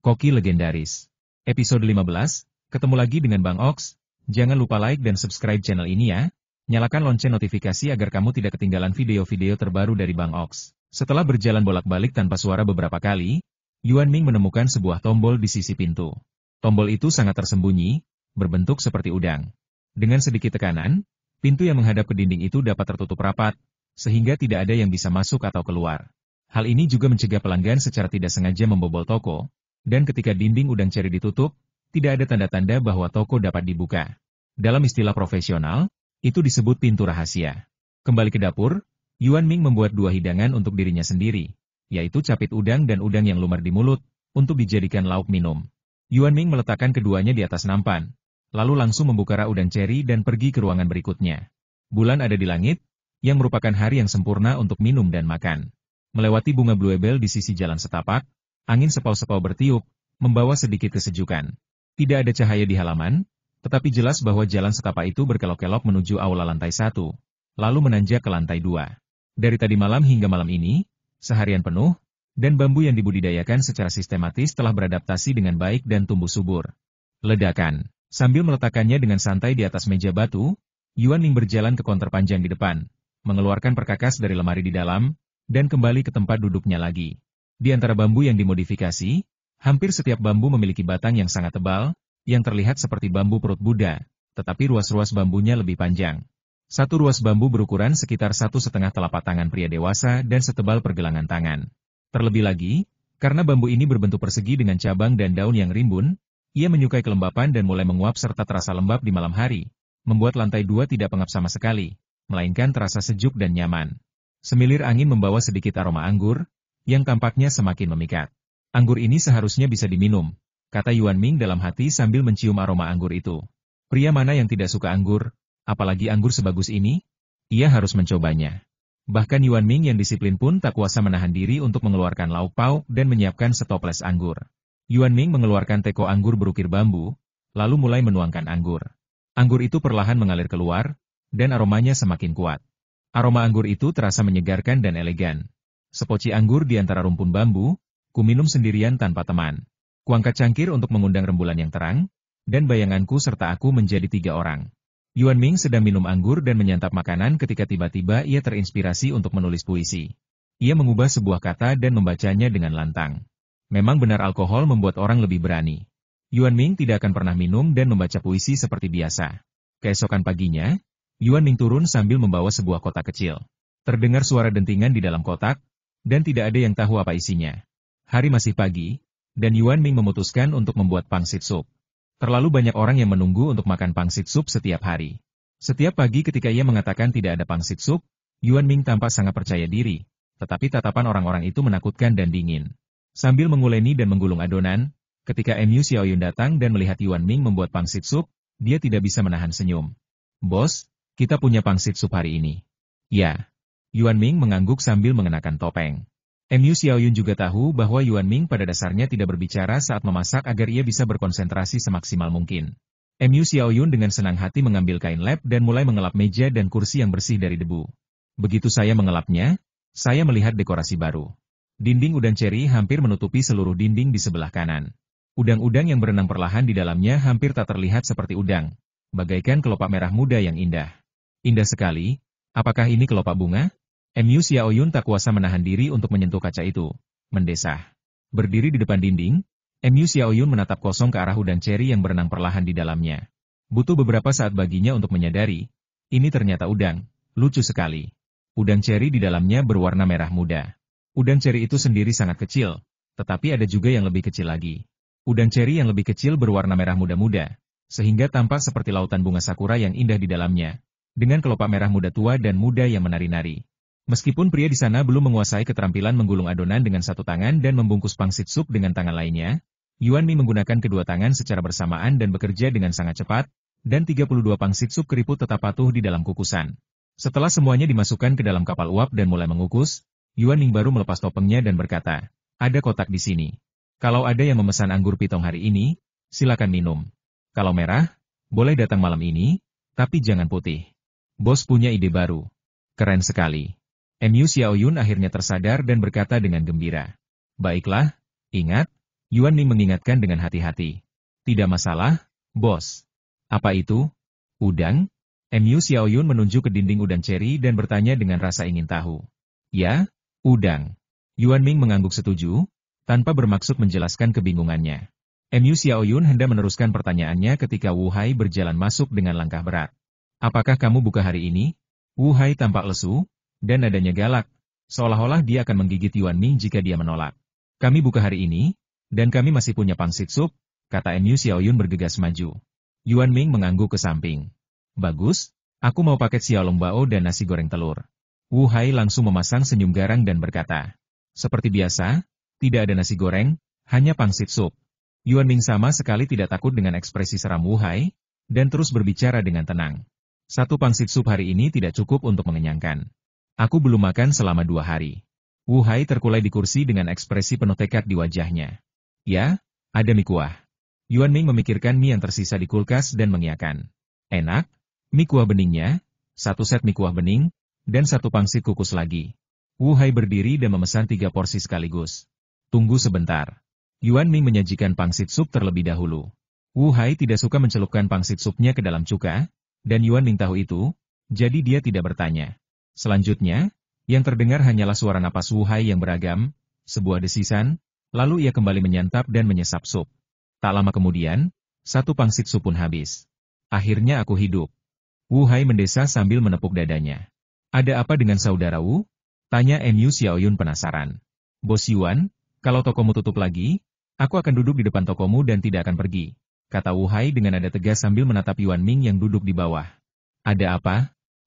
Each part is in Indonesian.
Koki legendaris. Episode 15, ketemu lagi dengan Bang Ox. Jangan lupa like dan subscribe channel ini ya. Nyalakan lonceng notifikasi agar kamu tidak ketinggalan video-video terbaru dari Bang Ox. Setelah berjalan bolak-balik tanpa suara beberapa kali, Yuan Ming menemukan sebuah tombol di sisi pintu. Tombol itu sangat tersembunyi, berbentuk seperti udang. Dengan sedikit tekanan, pintu yang menghadap ke dinding itu dapat tertutup rapat, sehingga tidak ada yang bisa masuk atau keluar. Hal ini juga mencegah pelanggan secara tidak sengaja membobol toko, dan ketika dinding udang ceri ditutup, tidak ada tanda-tanda bahwa toko dapat dibuka. Dalam istilah profesional, itu disebut pintu rahasia. Kembali ke dapur, Yuan Ming membuat dua hidangan untuk dirinya sendiri, yaitu capit udang dan udang yang lumar di mulut, untuk dijadikan lauk minum. Yuan Ming meletakkan keduanya di atas nampan, lalu langsung membuka rak udang ceri dan pergi ke ruangan berikutnya. Bulan ada di langit, yang merupakan hari yang sempurna untuk minum dan makan. Melewati bunga bluebell di sisi jalan setapak, angin sepau-sepau bertiup, membawa sedikit kesejukan. Tidak ada cahaya di halaman, tetapi jelas bahwa jalan setapak itu berkelok-kelok menuju aula lantai 1, lalu menanjak ke lantai 2. Dari tadi malam hingga malam ini, seharian penuh, dan bambu yang dibudidayakan secara sistematis telah beradaptasi dengan baik dan tumbuh subur. Ledakan. Sambil meletakkannya dengan santai di atas meja batu, Yuan Ming berjalan ke konter panjang di depan, mengeluarkan perkakas dari lemari di dalam, dan kembali ke tempat duduknya lagi. Di antara bambu yang dimodifikasi, hampir setiap bambu memiliki batang yang sangat tebal, yang terlihat seperti bambu perut Buddha, tetapi ruas-ruas bambunya lebih panjang. Satu ruas bambu berukuran sekitar 1,5 telapak tangan pria dewasa dan setebal pergelangan tangan. Terlebih lagi, karena bambu ini berbentuk persegi dengan cabang dan daun yang rimbun, ia menyukai kelembapan dan mulai menguap serta terasa lembab di malam hari, membuat lantai 2 tidak pengap sama sekali, melainkan terasa sejuk dan nyaman. Semilir angin membawa sedikit aroma anggur, yang tampaknya semakin memikat. Anggur ini seharusnya bisa diminum, kata Yuan Ming dalam hati sambil mencium aroma anggur itu. Pria mana yang tidak suka anggur, apalagi anggur sebagus ini? Ia harus mencobanya. Bahkan Yuan Ming yang disiplin pun tak kuasa menahan diri untuk mengeluarkan lauk pauk dan menyiapkan setoples anggur. Yuan Ming mengeluarkan teko anggur berukir bambu, lalu mulai menuangkan anggur. Anggur itu perlahan mengalir keluar, dan aromanya semakin kuat. Aroma anggur itu terasa menyegarkan dan elegan. Sepoci anggur di antara rumpun bambu, ku minum sendirian tanpa teman. Kuangkat cangkir untuk mengundang rembulan yang terang, dan bayanganku serta aku menjadi 3 orang. Yuan Ming sedang minum anggur dan menyantap makanan ketika tiba-tiba ia terinspirasi untuk menulis puisi. Ia mengubah sebuah kata dan membacanya dengan lantang. Memang benar alkohol membuat orang lebih berani. Yuan Ming tidak akan pernah minum dan membaca puisi seperti biasa. Keesokan paginya, Yuan Ming turun sambil membawa sebuah kotak kecil. Terdengar suara dentingan di dalam kotak, dan tidak ada yang tahu apa isinya. Hari masih pagi, dan Yuan Ming memutuskan untuk membuat pangsit sup. Terlalu banyak orang yang menunggu untuk makan pangsit sup setiap hari. Setiap pagi ketika ia mengatakan tidak ada pangsit sup, Yuan Ming tampak sangat percaya diri, tetapi tatapan orang-orang itu menakutkan dan dingin. Sambil menguleni dan menggulung adonan, ketika Mu Xiaoyun datang dan melihat Yuan Ming membuat pangsit sup, dia tidak bisa menahan senyum. "Bos, kita punya pangsit sup hari ini." "Ya." Yuan Ming mengangguk sambil mengenakan topeng. Mu Xiaoyun juga tahu bahwa Yuan Ming pada dasarnya tidak berbicara saat memasak agar ia bisa berkonsentrasi semaksimal mungkin. Mu Xiaoyun dengan senang hati mengambil kain lap dan mulai mengelap meja dan kursi yang bersih dari debu. Begitu saya mengelapnya, saya melihat dekorasi baru. Dinding udang ceri hampir menutupi seluruh dinding di sebelah kanan. Udang-udang yang berenang perlahan di dalamnya hampir tak terlihat seperti udang, bagaikan kelopak merah muda yang indah. Indah sekali, apakah ini kelopak bunga? Mu Xiaoyun tak kuasa menahan diri untuk menyentuh kaca itu, mendesah. Berdiri di depan dinding, Mu Xiaoyun menatap kosong ke arah udang ceri yang berenang perlahan di dalamnya. Butuh beberapa saat baginya untuk menyadari, ini ternyata udang, lucu sekali. Udang ceri di dalamnya berwarna merah muda. Udang ceri itu sendiri sangat kecil, tetapi ada juga yang lebih kecil lagi. Udang ceri yang lebih kecil berwarna merah muda-muda, sehingga tampak seperti lautan bunga sakura yang indah di dalamnya, dengan kelopak merah muda tua dan muda yang menari-nari. Meskipun pria di sana belum menguasai keterampilan menggulung adonan dengan satu tangan dan membungkus pangsit sup dengan tangan lainnya, Yuan Ming menggunakan kedua tangan secara bersamaan dan bekerja dengan sangat cepat, dan 32 pangsit sup keriput tetap patuh di dalam kukusan. Setelah semuanya dimasukkan ke dalam kapal uap dan mulai mengukus, Yuan Ming baru melepas topengnya dan berkata, "Ada kotak di sini. Kalau ada yang memesan anggur pitong hari ini, silakan minum. Kalau merah, boleh datang malam ini, tapi jangan putih. Bos punya ide baru. Keren sekali." Mu Xiaoyun akhirnya tersadar dan berkata dengan gembira. "Baiklah, ingat, Yuan Ming mengingatkan dengan hati-hati. Tidak masalah, bos. Apa itu? Udang? Mu Xiaoyun menunjuk ke dinding udang ceri dan bertanya dengan rasa ingin tahu. Ya, udang. Yuan Ming mengangguk setuju, tanpa bermaksud menjelaskan kebingungannya. Mu Xiaoyun hendak meneruskan pertanyaannya ketika Wu Hai berjalan masuk dengan langkah berat. Apakah kamu buka hari ini? Wu Hai tampak lesu, dan nadanya galak, seolah-olah dia akan menggigit Yuan Ming jika dia menolak. Kami buka hari ini, dan kami masih punya pangsit sup, kata Mu Xiaoyun bergegas maju. Yuan Ming mengangguk ke samping. Bagus, aku mau paket xiaolong bao dan nasi goreng telur. Wu Hai langsung memasang senyum garang dan berkata. Seperti biasa, tidak ada nasi goreng, hanya pangsit sup. Yuan Ming sama sekali tidak takut dengan ekspresi seram Wu Hai, dan terus berbicara dengan tenang. Satu pangsit sup hari ini tidak cukup untuk mengenyangkan. Aku belum makan selama 2 hari. Wu Hai terkulai di kursi dengan ekspresi penuh tekad di wajahnya. Ya, ada mie kuah. Yuan Ming memikirkan mie yang tersisa di kulkas dan mengiyakan. Enak, mie kuah beningnya, 1 set mie kuah bening, dan 1 pangsit kukus lagi. Wu Hai berdiri dan memesan 3 porsi sekaligus. Tunggu sebentar. Yuan Ming menyajikan pangsit sup terlebih dahulu. Wu Hai tidak suka mencelupkan pangsit supnya ke dalam cuka, dan Yuan Ming tahu itu, jadi dia tidak bertanya. Selanjutnya, yang terdengar hanyalah suara napas Wu Hai yang beragam, sebuah desisan, lalu ia kembali menyantap dan menyesap sup. Tak lama kemudian, 1 pangsit sup pun habis. Akhirnya aku hidup. Wu Hai mendesah sambil menepuk dadanya. Ada apa dengan saudara Wu? Tanya Mu Xiaoyun penasaran. Bos Yuan, kalau tokomu tutup lagi, aku akan duduk di depan tokomu dan tidak akan pergi, kata Wu Hai dengan nada tegas sambil menatap Yuan Ming yang duduk di bawah. Ada apa?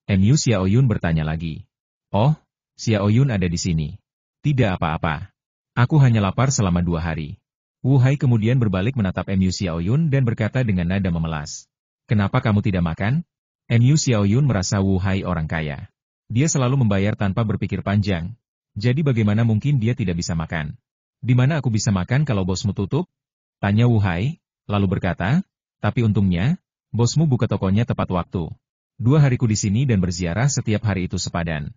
Mu Xiaoyun bertanya lagi. Oh, Xiaoyun ada di sini. Tidak apa-apa. Aku hanya lapar selama 2 hari. Wu Hai kemudian berbalik menatap Mu Xiaoyun dan berkata dengan nada memelas. Kenapa kamu tidak makan? Mu Xiaoyun merasa Wu Hai orang kaya. Dia selalu membayar tanpa berpikir panjang. Jadi bagaimana mungkin dia tidak bisa makan? Di mana aku bisa makan kalau bosmu tutup? Tanya Wu Hai, lalu berkata, tapi untungnya, bosmu buka tokonya tepat waktu. 2 hariku di sini dan berziarah setiap hari itu sepadan.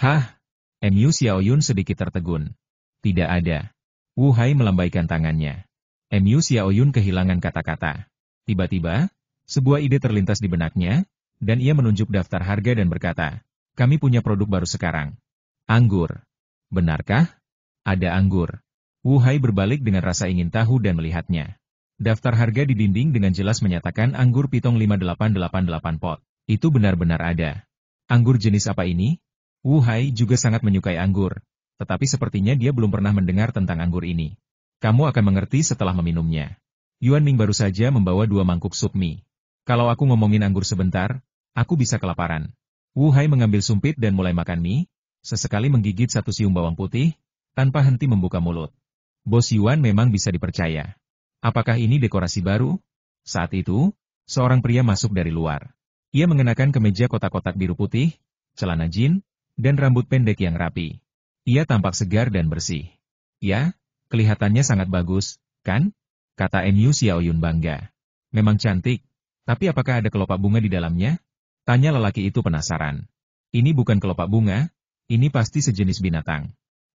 Hah? Mu Xiaoyun sedikit tertegun. Tidak ada. Wu Hai melambaikan tangannya. Mu Xiaoyun kehilangan kata-kata. Tiba-tiba, sebuah ide terlintas di benaknya, dan ia menunjuk daftar harga dan berkata, kami punya produk baru sekarang. Anggur. Benarkah? Ada anggur. Wu Hai berbalik dengan rasa ingin tahu dan melihatnya. Daftar harga di dinding dengan jelas menyatakan anggur pitong 5888 pot. Itu benar-benar ada. Anggur jenis apa ini? Wu Hai juga sangat menyukai anggur, tetapi sepertinya dia belum pernah mendengar tentang anggur ini. Kamu akan mengerti setelah meminumnya. Yuan Ming baru saja membawa 2 mangkuk sup mie. Kalau aku ngomongin anggur sebentar, aku bisa kelaparan. Wu Hai mengambil sumpit dan mulai makan mie, sesekali menggigit 1 siung bawang putih, tanpa henti membuka mulut. Bos Yuan memang bisa dipercaya. Apakah ini dekorasi baru? Saat itu, seorang pria masuk dari luar. Ia mengenakan kemeja kotak-kotak biru putih, celana jin, dan rambut pendek yang rapi. Ia tampak segar dan bersih. Ya, kelihatannya sangat bagus, kan? Kata Mu Xiaoyun bangga. Memang cantik, tapi apakah ada kelopak bunga di dalamnya? Tanya lelaki itu penasaran. Ini bukan kelopak bunga, ini pasti sejenis binatang.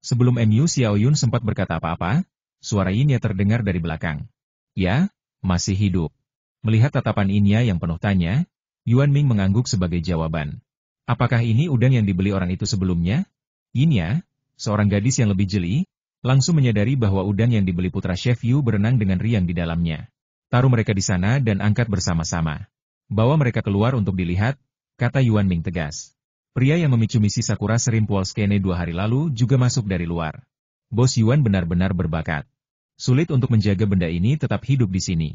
Sebelum Mu Xiaoyun sempat berkata apa-apa, suara Yinya terdengar dari belakang. Ya, masih hidup. Melihat tatapan Yinya yang penuh tanya, Yuan Ming mengangguk sebagai jawaban. Apakah ini udang yang dibeli orang itu sebelumnya? Yinya, seorang gadis yang lebih jeli, langsung menyadari bahwa udang yang dibeli putra Chef Yu berenang dengan riang di dalamnya. Taruh mereka di sana dan angkat bersama-sama. Bawa mereka keluar untuk dilihat, kata Yuan Ming tegas. Pria yang memicu misi Sakura Shrimp Wall Skene 2 hari lalu juga masuk dari luar. Bos Yuan benar-benar berbakat. Sulit untuk menjaga benda ini tetap hidup di sini.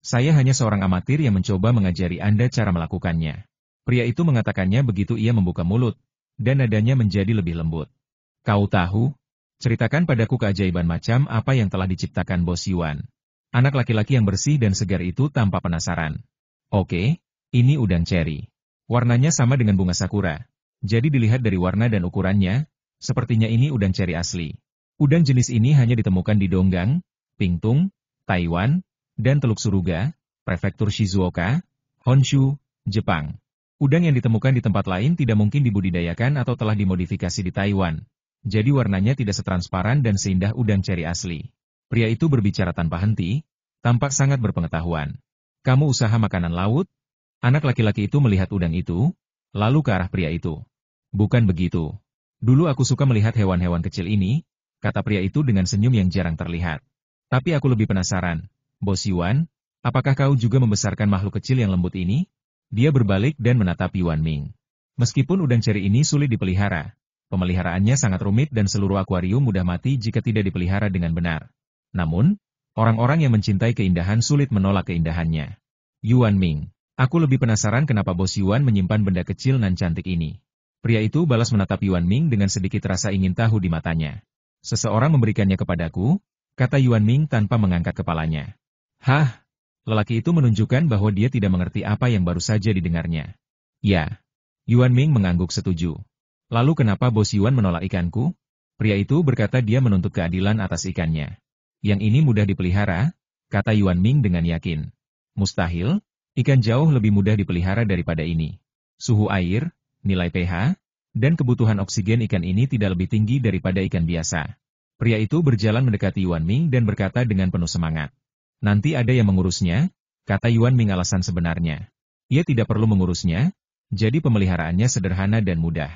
Saya hanya seorang amatir yang mencoba mengajari Anda cara melakukannya. Pria itu mengatakannya begitu ia membuka mulut, dan nadanya menjadi lebih lembut. Kau tahu? Ceritakan padaku keajaiban macam apa yang telah diciptakan Bos Yuan. Anak laki-laki yang bersih dan segar itu tampak penasaran. Oke, ini udang ceri. Warnanya sama dengan bunga sakura. Jadi dilihat dari warna dan ukurannya, sepertinya ini udang ceri asli. Udang jenis ini hanya ditemukan di Donggang, Pingtung, Taiwan, dan Teluk Suruga, Prefektur Shizuoka, Honshu, Jepang. Udang yang ditemukan di tempat lain tidak mungkin dibudidayakan atau telah dimodifikasi di Taiwan. Jadi warnanya tidak setransparan dan seindah udang ceri asli. Pria itu berbicara tanpa henti, tampak sangat berpengetahuan. Kamu usaha makanan laut? Anak laki-laki itu melihat udang itu, lalu ke arah pria itu. Bukan begitu. Dulu aku suka melihat hewan-hewan kecil ini, kata pria itu dengan senyum yang jarang terlihat. Tapi aku lebih penasaran, Bos Yuan, apakah kau juga membesarkan makhluk kecil yang lembut ini? Dia berbalik dan menatap Yuan Ming. Meskipun udang ceri ini sulit dipelihara, pemeliharaannya sangat rumit dan seluruh akuarium mudah mati jika tidak dipelihara dengan benar. Namun, orang-orang yang mencintai keindahan sulit menolak keindahannya. Yuan Ming, aku lebih penasaran kenapa Bos Yuan menyimpan benda kecil nan cantik ini. Pria itu balas menatap Yuan Ming dengan sedikit rasa ingin tahu di matanya. Seseorang memberikannya kepadaku, kata Yuan Ming tanpa mengangkat kepalanya. Hah? Lelaki itu menunjukkan bahwa dia tidak mengerti apa yang baru saja didengarnya. Ya. Yuan Ming mengangguk setuju. Lalu kenapa Bos Yuan menolak ikanku? Pria itu berkata dia menuntut keadilan atas ikannya. Yang ini mudah dipelihara, kata Yuan Ming dengan yakin. Mustahil, ikan jauh lebih mudah dipelihara daripada ini. Suhu air, nilai pH, dan kebutuhan oksigen ikan ini tidak lebih tinggi daripada ikan biasa. Pria itu berjalan mendekati Yuan Ming dan berkata dengan penuh semangat. Nanti ada yang mengurusnya, kata Yuan Ming alasan sebenarnya. Ia tidak perlu mengurusnya, jadi pemeliharaannya sederhana dan mudah.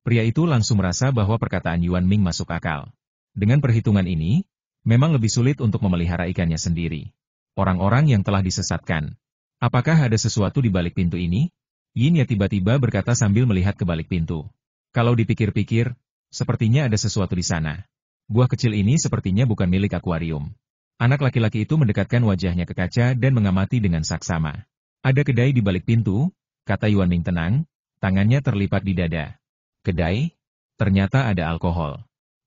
Pria itu langsung merasa bahwa perkataan Yuan Ming masuk akal. Dengan perhitungan ini, memang lebih sulit untuk memelihara ikannya sendiri. Orang-orang yang telah disesatkan. Apakah ada sesuatu di balik pintu ini? Yin Ya tiba-tiba berkata sambil melihat ke balik pintu. Kalau dipikir-pikir, sepertinya ada sesuatu di sana. Buah kecil ini sepertinya bukan milik akuarium. Anak laki-laki itu mendekatkan wajahnya ke kaca dan mengamati dengan saksama. Ada kedai di balik pintu, kata Yuan Ming tenang, tangannya terlipat di dada. Kedai? Ternyata ada alkohol.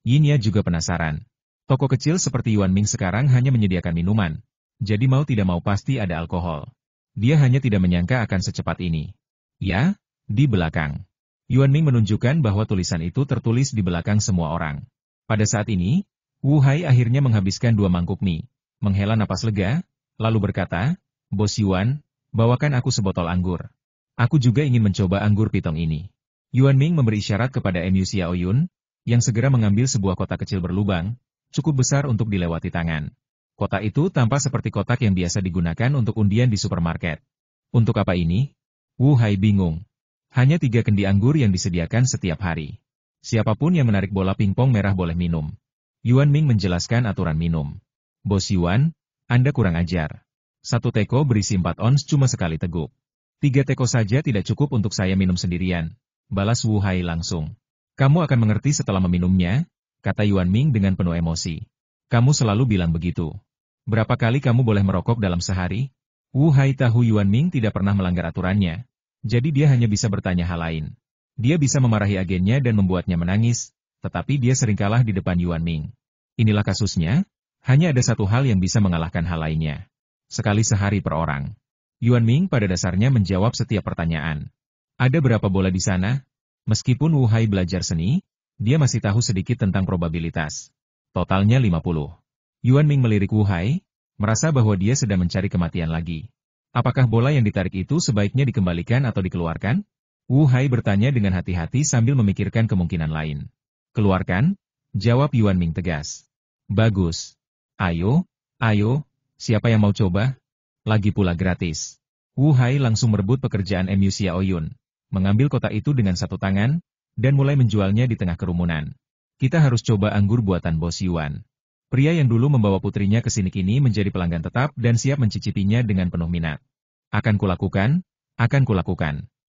Yin Ya juga penasaran. Toko kecil seperti Yuan Ming sekarang hanya menyediakan minuman. Jadi mau tidak mau pasti ada alkohol. Dia hanya tidak menyangka akan secepat ini. Ya, di belakang. Yuan Ming menunjukkan bahwa tulisan itu tertulis di belakang semua orang. Pada saat ini, Wu Hai akhirnya menghabiskan 2 mangkuk mie, menghela napas lega, lalu berkata, Bos Yuan, bawakan aku sebotol anggur. Aku juga ingin mencoba anggur pitong ini. Yuan Ming memberi isyarat kepada Mu Xiaoyun, yang segera mengambil sebuah kotak kecil berlubang, cukup besar untuk dilewati tangan. Kotak itu tampak seperti kotak yang biasa digunakan untuk undian di supermarket. Untuk apa ini? Wu Hai bingung. Hanya 3 kendi anggur yang disediakan setiap hari. Siapapun yang menarik bola pingpong merah boleh minum. Yuan Ming menjelaskan aturan minum. Bos Yuan, Anda kurang ajar. 1 teko berisi 4 ons cuma sekali teguk. 3 teko saja tidak cukup untuk saya minum sendirian. Balas Wu Hai langsung. Kamu akan mengerti setelah meminumnya, kata Yuan Ming dengan penuh emosi. Kamu selalu bilang begitu. Berapa kali kamu boleh merokok dalam sehari? Wu Hai tahu Yuan Ming tidak pernah melanggar aturannya, jadi dia hanya bisa bertanya hal lain. Dia bisa memarahi agennya dan membuatnya menangis, tetapi dia sering kalah di depan Yuan Ming. Inilah kasusnya, hanya ada satu hal yang bisa mengalahkan hal lainnya. Sekali sehari per orang. Yuan Ming pada dasarnya menjawab setiap pertanyaan. Ada berapa bola di sana? Meskipun Wu Hai belajar seni, dia masih tahu sedikit tentang probabilitas. Totalnya 50. Yuan Ming melirik Wu Hai, merasa bahwa dia sedang mencari kematian lagi. Apakah bola yang ditarik itu sebaiknya dikembalikan atau dikeluarkan? Wu Hai bertanya dengan hati-hati sambil memikirkan kemungkinan lain. Keluarkan, jawab Yuan Ming tegas. Bagus. Ayo, siapa yang mau coba? Lagi pula gratis. Wu Hai langsung merebut pekerjaan Mu Xiaoyun, mengambil kotak itu dengan satu tangan, dan mulai menjualnya di tengah kerumunan. Kita harus coba anggur buatan Bos Yuan. Pria yang dulu membawa putrinya ke sini kini menjadi pelanggan tetap dan siap mencicipinya dengan penuh minat. Akan kulakukan.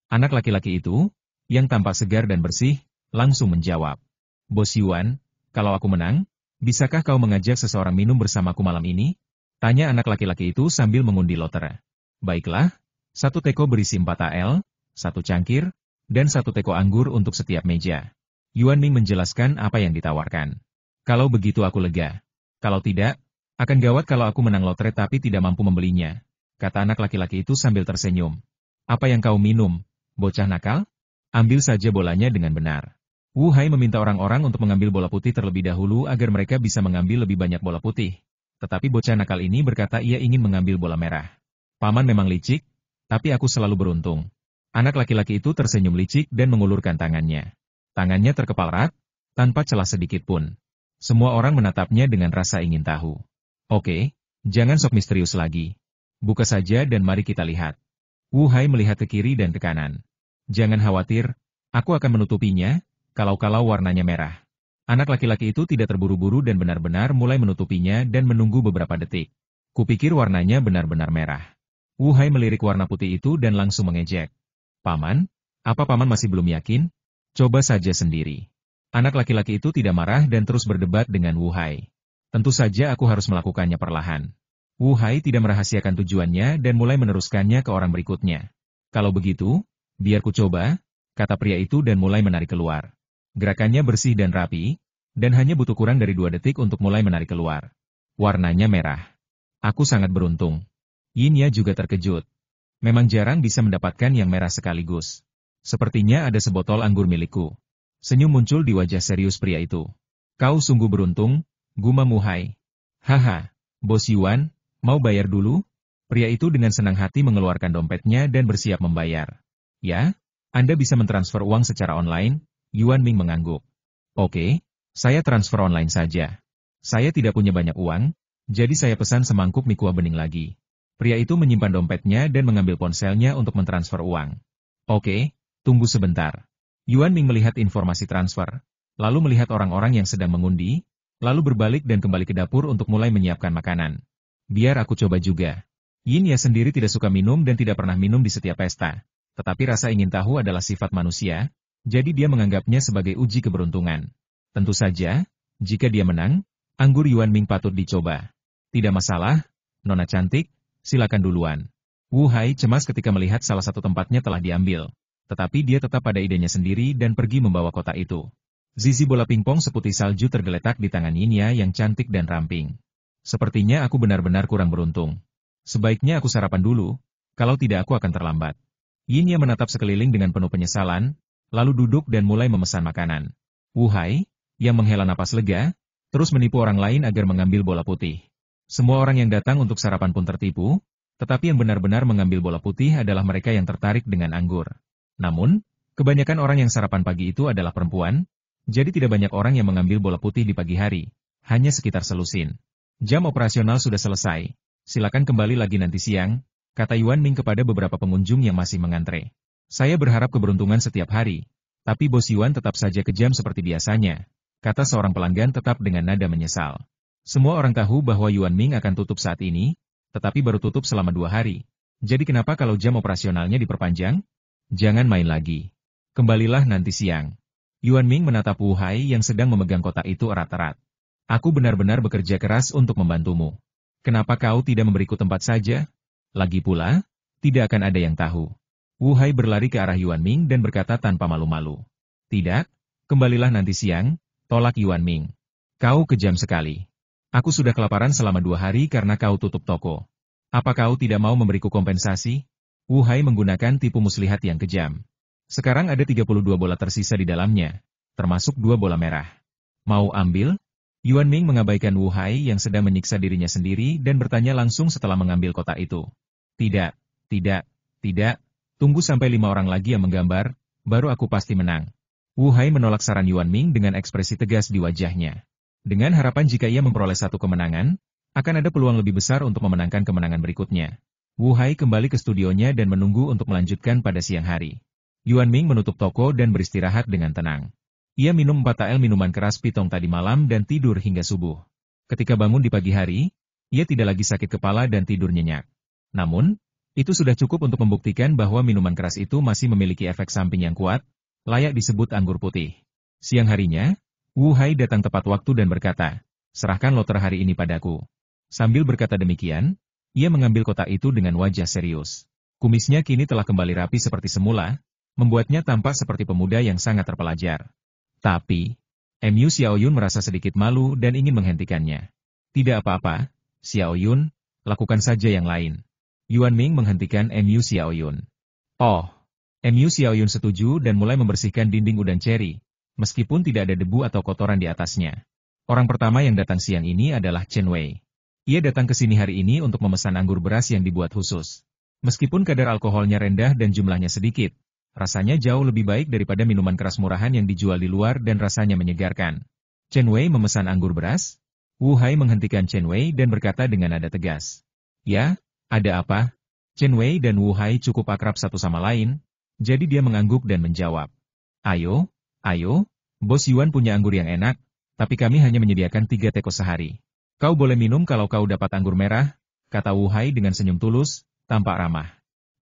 Anak laki-laki itu, yang tampak segar dan bersih, langsung menjawab. Bos Yuan, kalau aku menang, bisakah kau mengajak seseorang minum bersamaku malam ini? Tanya anak laki-laki itu sambil mengundi loter. Baiklah, 1 teko berisi 4 AL, 1 cangkir, dan 1 teko anggur untuk setiap meja. Yuan Ming menjelaskan apa yang ditawarkan. Kalau begitu aku lega. Kalau tidak, akan gawat kalau aku menang lotre tapi tidak mampu membelinya, kata anak laki-laki itu sambil tersenyum. Apa yang kau minum, bocah nakal? Ambil saja bolanya dengan benar. Wu Hai meminta orang-orang untuk mengambil bola putih terlebih dahulu agar mereka bisa mengambil lebih banyak bola putih. Tetapi bocah nakal ini berkata ia ingin mengambil bola merah. Paman memang licik, tapi aku selalu beruntung. Anak laki-laki itu tersenyum licik dan mengulurkan tangannya. Tangannya terkepal erat, tanpa celah sedikit pun. Semua orang menatapnya dengan rasa ingin tahu. Oke, jangan sok misterius lagi. Buka saja dan mari kita lihat. Wu Hai melihat ke kiri dan ke kanan. Jangan khawatir, aku akan menutupinya, kalau-kalau warnanya merah. Anak laki-laki itu tidak terburu-buru dan benar-benar mulai menutupinya dan menunggu beberapa detik. Kupikir warnanya benar-benar merah. Wu Hai melirik warna putih itu dan langsung mengejek. Paman, apa paman masih belum yakin? Coba saja sendiri. Anak laki-laki itu tidak marah dan terus berdebat dengan Wu Hai. Tentu saja aku harus melakukannya perlahan. Wu Hai tidak merahasiakan tujuannya dan mulai meneruskannya ke orang berikutnya. Kalau begitu, biar ku coba, kata pria itu dan mulai menarik keluar. Gerakannya bersih dan rapi, dan hanya butuh kurang dari 2 detik untuk mulai menarik keluar. Warnanya merah. Aku sangat beruntung. Yin Ya juga terkejut. Memang jarang bisa mendapatkan yang merah sekaligus. Sepertinya ada sebotol anggur milikku. Senyum muncul di wajah serius pria itu. Kau sungguh beruntung, gumam Wu Hai. Haha, Bos Yuan, mau bayar dulu? Pria itu dengan senang hati mengeluarkan dompetnya dan bersiap membayar. Ya, Anda bisa mentransfer uang secara online, Yuan Ming mengangguk. Oke, saya transfer online saja. Saya tidak punya banyak uang, jadi saya pesan semangkuk mie kuah bening lagi. Pria itu menyimpan dompetnya dan mengambil ponselnya untuk mentransfer uang. Oke, tunggu sebentar. Yuan Ming melihat informasi transfer, lalu melihat orang-orang yang sedang mengundi, lalu berbalik dan kembali ke dapur untuk mulai menyiapkan makanan. Biar aku coba juga. Yin Ya sendiri tidak suka minum dan tidak pernah minum di setiap pesta. Tetapi rasa ingin tahu adalah sifat manusia, jadi dia menganggapnya sebagai uji keberuntungan. Tentu saja, jika dia menang, anggur Yuan Ming patut dicoba. Tidak masalah, Nona cantik, silakan duluan. Wu Hai cemas ketika melihat salah satu tempatnya telah diambil. Tetapi dia tetap pada idenya sendiri dan pergi membawa kotak itu. Zizi bola pingpong seputih salju tergeletak di tangan Yin Ya yang cantik dan ramping. Sepertinya aku benar-benar kurang beruntung. Sebaiknya aku sarapan dulu, kalau tidak aku akan terlambat. Yin Ya menatap sekeliling dengan penuh penyesalan, lalu duduk dan mulai memesan makanan. Wu Hai, yang menghela napas lega, terus menipu orang lain agar mengambil bola putih. Semua orang yang datang untuk sarapan pun tertipu, tetapi yang benar-benar mengambil bola putih adalah mereka yang tertarik dengan anggur. Namun, kebanyakan orang yang sarapan pagi itu adalah perempuan, jadi tidak banyak orang yang mengambil bola putih di pagi hari, hanya sekitar selusin. Jam operasional sudah selesai. Silakan kembali lagi nanti siang, kata Yuan Ming kepada beberapa pengunjung yang masih mengantre. Saya berharap keberuntungan setiap hari, tapi Bos Yuan tetap saja kejam seperti biasanya, kata seorang pelanggan tetap dengan nada menyesal. Semua orang tahu bahwa Yuan Ming akan tutup saat ini, tetapi baru tutup selama 2 hari. Jadi kenapa kalau jam operasionalnya diperpanjang? Jangan main lagi. Kembalilah nanti siang. Yuan Ming menatap Wu Hai yang sedang memegang kotak itu erat-erat. Aku benar-benar bekerja keras untuk membantumu. Kenapa kau tidak memberiku tempat saja? Lagi pula, tidak akan ada yang tahu. Wu Hai berlari ke arah Yuan Ming dan berkata tanpa malu-malu. Tidak, kembalilah nanti siang, tolak Yuan Ming. Kau kejam sekali. Aku sudah kelaparan selama 2 hari karena kau tutup toko. Apa kau tidak mau memberiku kompensasi? Wu Hai menggunakan tipu muslihat yang kejam. Sekarang ada 32 bola tersisa di dalamnya, termasuk 2 bola merah. Mau ambil? Yuan Ming mengabaikan Wu Hai yang sedang menyiksa dirinya sendiri dan bertanya langsung setelah mengambil kotak itu. Tidak, tidak, tunggu sampai 5 orang lagi yang menggambar, baru aku pasti menang. Wu Hai menolak saran Yuan Ming dengan ekspresi tegas di wajahnya. Dengan harapan jika ia memperoleh 1 kemenangan, akan ada peluang lebih besar untuk memenangkan kemenangan berikutnya. Wu Hai kembali ke studionya dan menunggu untuk melanjutkan pada siang hari. Yuan Ming menutup toko dan beristirahat dengan tenang. Ia minum 4 TL minuman keras pitong tadi malam dan tidur hingga subuh. Ketika bangun di pagi hari, ia tidak lagi sakit kepala dan tidur nyenyak. Namun, itu sudah cukup untuk membuktikan bahwa minuman keras itu masih memiliki efek samping yang kuat, layak disebut anggur putih. Siang harinya, Wu Hai datang tepat waktu dan berkata, serahkan loter hari ini padaku. Sambil berkata demikian, ia mengambil kotak itu dengan wajah serius. Kumisnya kini telah kembali rapi seperti semula, membuatnya tampak seperti pemuda yang sangat terpelajar. Tapi, Mu Xiaoyun merasa sedikit malu dan ingin menghentikannya. Tidak apa-apa, Xiaoyun, lakukan saja yang lain. Yuan Ming menghentikan Mu Xiaoyun. Oh, Mu Xiaoyun setuju dan mulai membersihkan dinding udang ceri, meskipun tidak ada debu atau kotoran di atasnya. Orang pertama yang datang siang ini adalah Chen Wei. Ia datang ke sini hari ini untuk memesan anggur beras yang dibuat khusus. Meskipun kadar alkoholnya rendah dan jumlahnya sedikit, rasanya jauh lebih baik daripada minuman keras murahan yang dijual di luar dan rasanya menyegarkan. Chen Wei memesan anggur beras? Wu Hai menghentikan Chen Wei dan berkata dengan nada tegas. Ya, ada apa? Chen Wei dan Wu Hai cukup akrab satu sama lain, jadi dia mengangguk dan menjawab. Ayo, ayo, Bos Yuan punya anggur yang enak, tapi kami hanya menyediakan 3 teko sehari. Kau boleh minum kalau kau dapat anggur merah, kata Wu Hai dengan senyum tulus, tampak ramah.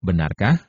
Benarkah?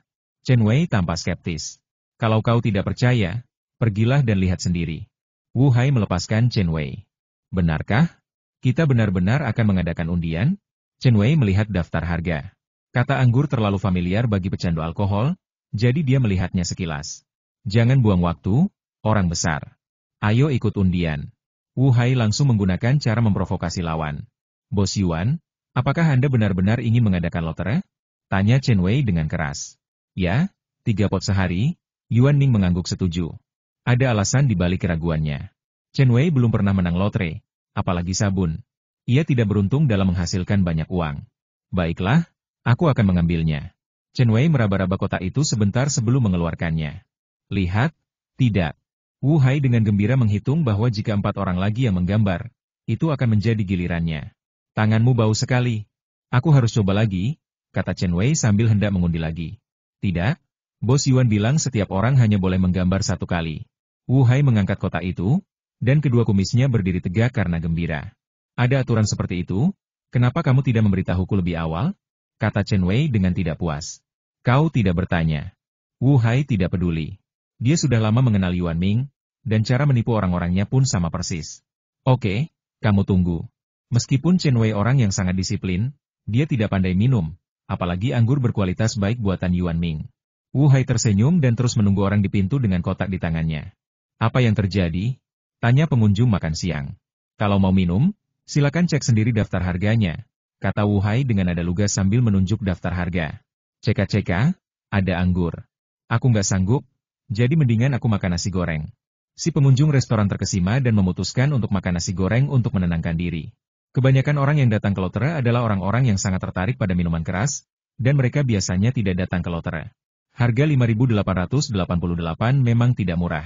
Chen Wei tampak skeptis. Kalau kau tidak percaya, pergilah dan lihat sendiri. Wu Hai melepaskan Chen Wei. Benarkah? Kita benar-benar akan mengadakan undian? Chen Wei melihat daftar harga. Kata anggur terlalu familiar bagi pecandu alkohol, jadi dia melihatnya sekilas. Jangan buang waktu, orang besar. Ayo ikut undian. Wu Hai langsung menggunakan cara memprovokasi lawan. Bos Yuan, apakah Anda benar-benar ingin mengadakan lotre? Tanya Chen Wei dengan keras. Ya, 3 pot sehari, Yuan Ming mengangguk setuju. Ada alasan di balik keraguannya. Chen Wei belum pernah menang lotre, apalagi sabun. Ia tidak beruntung dalam menghasilkan banyak uang. Baiklah, aku akan mengambilnya. Chen Wei meraba-raba kotak itu sebentar sebelum mengeluarkannya. Lihat, tidak. Wu Hai dengan gembira menghitung bahwa jika 4 orang lagi yang menggambar, itu akan menjadi gilirannya. Tanganmu bau sekali. Aku harus coba lagi, kata Chen Wei sambil hendak mengundi lagi. Tidak, Bos Yuan bilang setiap orang hanya boleh menggambar 1 kali. Wu Hai mengangkat kotak itu, dan kedua kumisnya berdiri tegak karena gembira. Ada aturan seperti itu? Kenapa kamu tidak memberitahuku lebih awal? Kata Chen Wei dengan tidak puas. Kau tidak bertanya. Wu Hai tidak peduli. Dia sudah lama mengenal Yuan Ming, dan cara menipu orang-orangnya pun sama persis. Oke, kamu tunggu. Meskipun Chen Wei orang yang sangat disiplin, dia tidak pandai minum, apalagi anggur berkualitas baik buatan Yuan Ming. Wu Hai tersenyum dan terus menunggu orang di pintu dengan kotak di tangannya. Apa yang terjadi? Tanya pengunjung makan siang. Kalau mau minum, silakan cek sendiri daftar harganya, kata Wu Hai dengan nada lugas sambil menunjuk daftar harga. Ceka-ceka, ada anggur. Aku nggak sanggup, jadi mendingan aku makan nasi goreng. Si pengunjung restoran terkesima dan memutuskan untuk makan nasi goreng untuk menenangkan diri. Kebanyakan orang yang datang ke lotre adalah orang-orang yang sangat tertarik pada minuman keras, dan mereka biasanya tidak datang ke lotre. Harga 5.888 memang tidak murah.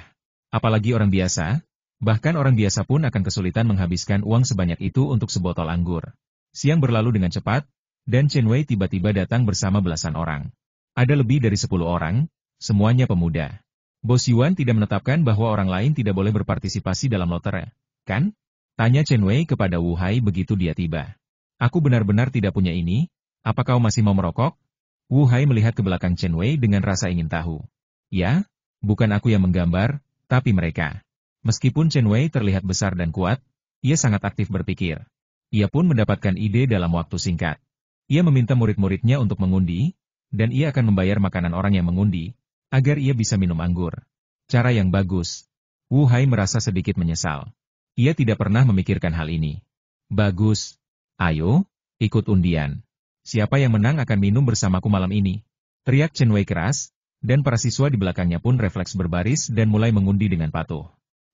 Apalagi orang biasa, bahkan orang biasa pun akan kesulitan menghabiskan uang sebanyak itu untuk sebotol anggur. Siang berlalu dengan cepat, dan Chen Wei tiba-tiba datang bersama belasan orang. Ada lebih dari 10 orang, semuanya pemuda. Bos Yuan tidak menetapkan bahwa orang lain tidak boleh berpartisipasi dalam lotre, kan? Tanya Chen Wei kepada Wu Hai begitu dia tiba. Aku benar-benar tidak punya ini, apa kau masih mau merokok? Wu Hai melihat ke belakang Chen Wei dengan rasa ingin tahu. Ya, bukan aku yang menggambar, tapi mereka. Meskipun Chen Wei terlihat besar dan kuat, ia sangat aktif berpikir. Ia pun mendapatkan ide dalam waktu singkat. Ia meminta murid-muridnya untuk mengundi, dan ia akan membayar makanan orang yang mengundi, agar ia bisa minum anggur. Cara yang bagus. Wu Hai merasa sedikit menyesal. Ia tidak pernah memikirkan hal ini. Bagus. Ayo, ikut undian. Siapa yang menang akan minum bersamaku malam ini. Teriak Chen Wei keras, dan para siswa di belakangnya pun refleks berbaris dan mulai mengundi dengan patuh.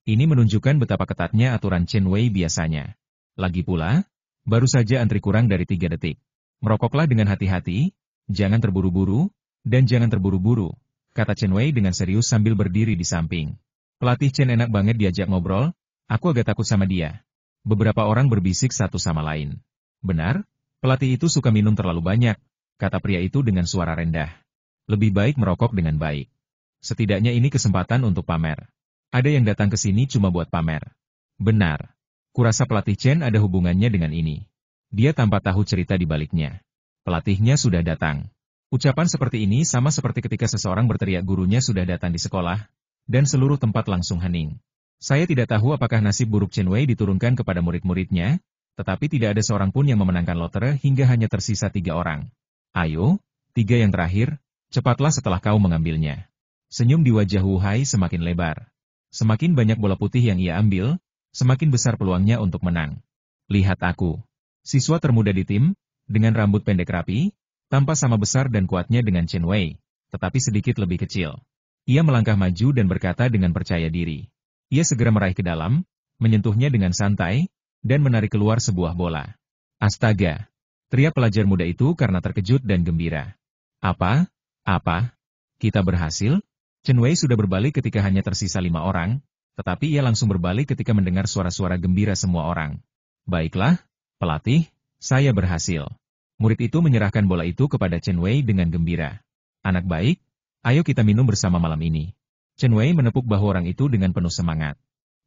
Ini menunjukkan betapa ketatnya aturan Chen Wei biasanya. Lagi pula, baru saja antri kurang dari 3 detik. Merokoklah dengan hati-hati, jangan terburu-buru, dan jangan terburu-buru, kata Chen Wei dengan serius sambil berdiri di samping. Pelatih Chen enak banget diajak ngobrol, aku agak takut sama dia. Beberapa orang berbisik satu sama lain. Benar, pelatih itu suka minum terlalu banyak, kata pria itu dengan suara rendah. Lebih baik merokok dengan baik. Setidaknya ini kesempatan untuk pamer. Ada yang datang ke sini cuma buat pamer. Benar. Kurasa pelatih Chen ada hubungannya dengan ini. Dia tanpa tahu cerita di baliknya. Pelatihnya sudah datang. Ucapan seperti ini sama seperti ketika seseorang berteriak gurunya sudah datang di sekolah, dan seluruh tempat langsung hening. Saya tidak tahu apakah nasib buruk Chen Wei diturunkan kepada murid-muridnya, tetapi tidak ada seorang pun yang memenangkan lotre hingga hanya tersisa 3 orang. Ayo, 3 yang terakhir, cepatlah setelah kau mengambilnya. Senyum di wajah Wu Hai semakin lebar. Semakin banyak bola putih yang ia ambil, semakin besar peluangnya untuk menang. Lihat aku. Siswa termuda di tim, dengan rambut pendek rapi, tampak sama besar dan kuatnya dengan Chen Wei, tetapi sedikit lebih kecil. Ia melangkah maju dan berkata dengan percaya diri. Ia segera meraih ke dalam, menyentuhnya dengan santai, dan menarik keluar sebuah bola. Astaga! Teriak pelajar muda itu karena terkejut dan gembira. Apa? Apa? Kita berhasil? Chen Wei sudah berbalik ketika hanya tersisa 5 orang, tetapi ia langsung berbalik ketika mendengar suara-suara gembira semua orang. Baiklah, pelatih, saya berhasil. Murid itu menyerahkan bola itu kepada Chen Wei dengan gembira. Anak baik, ayo kita minum bersama malam ini. Chen Wei menepuk bahu orang itu dengan penuh semangat.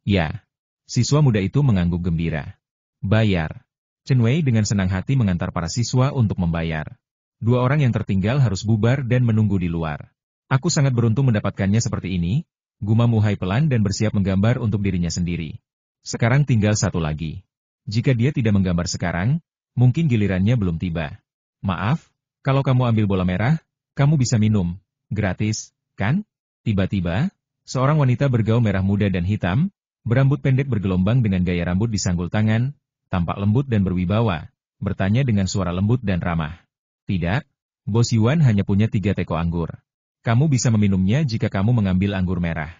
Ya, siswa muda itu mengangguk gembira. Bayar. Chen Wei dengan senang hati mengantar para siswa untuk membayar. Dua orang yang tertinggal harus bubar dan menunggu di luar. Aku sangat beruntung mendapatkannya seperti ini, gumam Wu Hai pelan dan bersiap menggambar untuk dirinya sendiri. Sekarang tinggal satu lagi. Jika dia tidak menggambar sekarang, mungkin gilirannya belum tiba. Maaf, kalau kamu ambil bola merah, kamu bisa minum. Gratis, kan? Tiba-tiba, seorang wanita bergaul merah muda dan hitam, berambut pendek bergelombang dengan gaya rambut disanggul tangan, tampak lembut dan berwibawa, bertanya dengan suara lembut dan ramah. Tidak, Bos Yuan hanya punya 3 teko anggur. Kamu bisa meminumnya jika kamu mengambil anggur merah.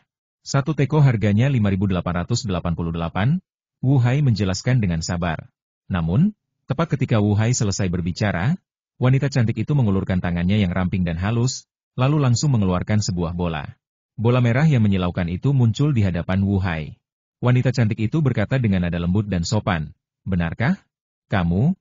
1 teko harganya 5.888, Wu Hai menjelaskan dengan sabar. Namun, tepat ketika Wu Hai selesai berbicara, wanita cantik itu mengulurkan tangannya yang ramping dan halus, lalu langsung mengeluarkan sebuah bola. Bola merah yang menyilaukan itu muncul di hadapan Wu Hai. Wanita cantik itu berkata dengan nada lembut dan sopan, benarkah? Kamu,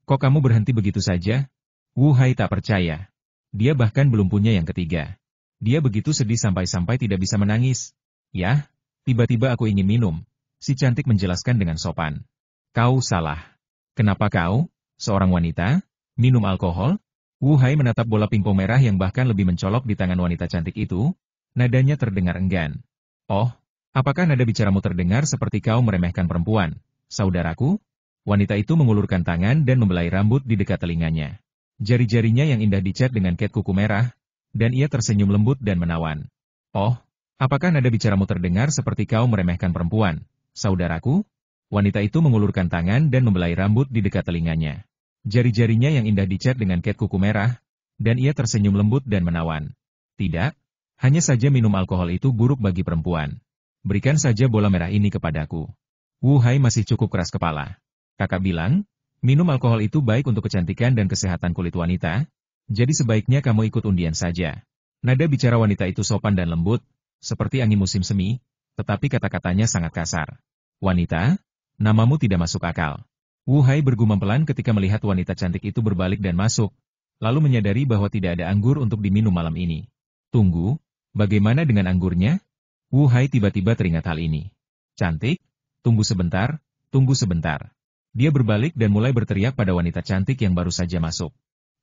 kok kamu berhenti begitu saja? Wu Hai tak percaya. Dia bahkan belum punya yang ketiga. Dia begitu sedih sampai-sampai tidak bisa menangis. Yah, tiba-tiba aku ingin minum, si cantik menjelaskan dengan sopan. Kau salah. Kenapa kau, seorang wanita, minum alkohol? Wu Hai menatap bola pingpong merah yang bahkan lebih mencolok di tangan wanita cantik itu, nadanya terdengar enggan. Oh, apakah nada bicaramu terdengar seperti kau meremehkan perempuan, saudaraku? Wanita itu mengulurkan tangan dan membelai rambut di dekat telinganya. Jari-jarinya yang indah dicat dengan cat kuku merah, dan ia tersenyum lembut dan menawan. Oh, apakah nada bicaramu terdengar seperti kau meremehkan perempuan, saudaraku? Wanita itu mengulurkan tangan dan membelai rambut di dekat telinganya. Jari-jarinya yang indah dicat dengan cat kuku merah, dan ia tersenyum lembut dan menawan. Tidak, hanya saja minum alkohol itu buruk bagi perempuan. Berikan saja bola merah ini kepadaku. Wu Hai masih cukup keras kepala. Kakak bilang, minum alkohol itu baik untuk kecantikan dan kesehatan kulit wanita, jadi sebaiknya kamu ikut undian saja. Nada bicara wanita itu sopan dan lembut, seperti angin musim semi, tetapi kata-katanya sangat kasar. Wanita, namamu tidak masuk akal. Wu Hai bergumam pelan ketika melihat wanita cantik itu berbalik dan masuk, lalu menyadari bahwa tidak ada anggur untuk diminum malam ini. Tunggu, bagaimana dengan anggurnya? Wu Hai tiba-tiba teringat hal ini. Cantik, tunggu sebentar, tunggu sebentar. Dia berbalik dan mulai berteriak pada wanita cantik yang baru saja masuk.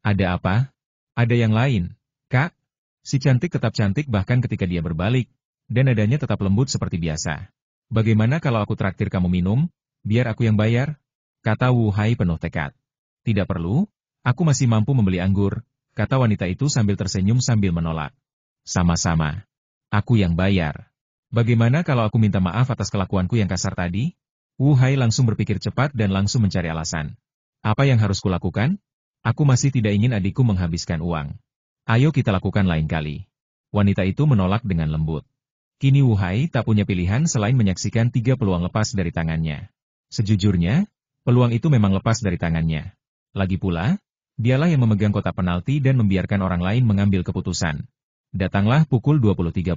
Ada apa? Ada yang lain, Kak? Si cantik tetap cantik bahkan ketika dia berbalik, dan nadanya tetap lembut seperti biasa. Bagaimana kalau aku traktir kamu minum, biar aku yang bayar? Kata Wu Hai penuh tekad. Tidak perlu, aku masih mampu membeli anggur, kata wanita itu sambil tersenyum sambil menolak. Sama-sama. Aku yang bayar. Bagaimana kalau aku minta maaf atas kelakuanku yang kasar tadi? Wu Hai langsung berpikir cepat dan langsung mencari alasan. Apa yang harus kulakukan? Aku masih tidak ingin adikku menghabiskan uang. Ayo kita lakukan lain kali. Wanita itu menolak dengan lembut. Kini Wu Hai tak punya pilihan selain menyaksikan 3 peluang lepas dari tangannya. Sejujurnya, peluang itu memang lepas dari tangannya. Lagi pula, dialah yang memegang kotak penalti dan membiarkan orang lain mengambil keputusan. Datanglah pukul 20.30.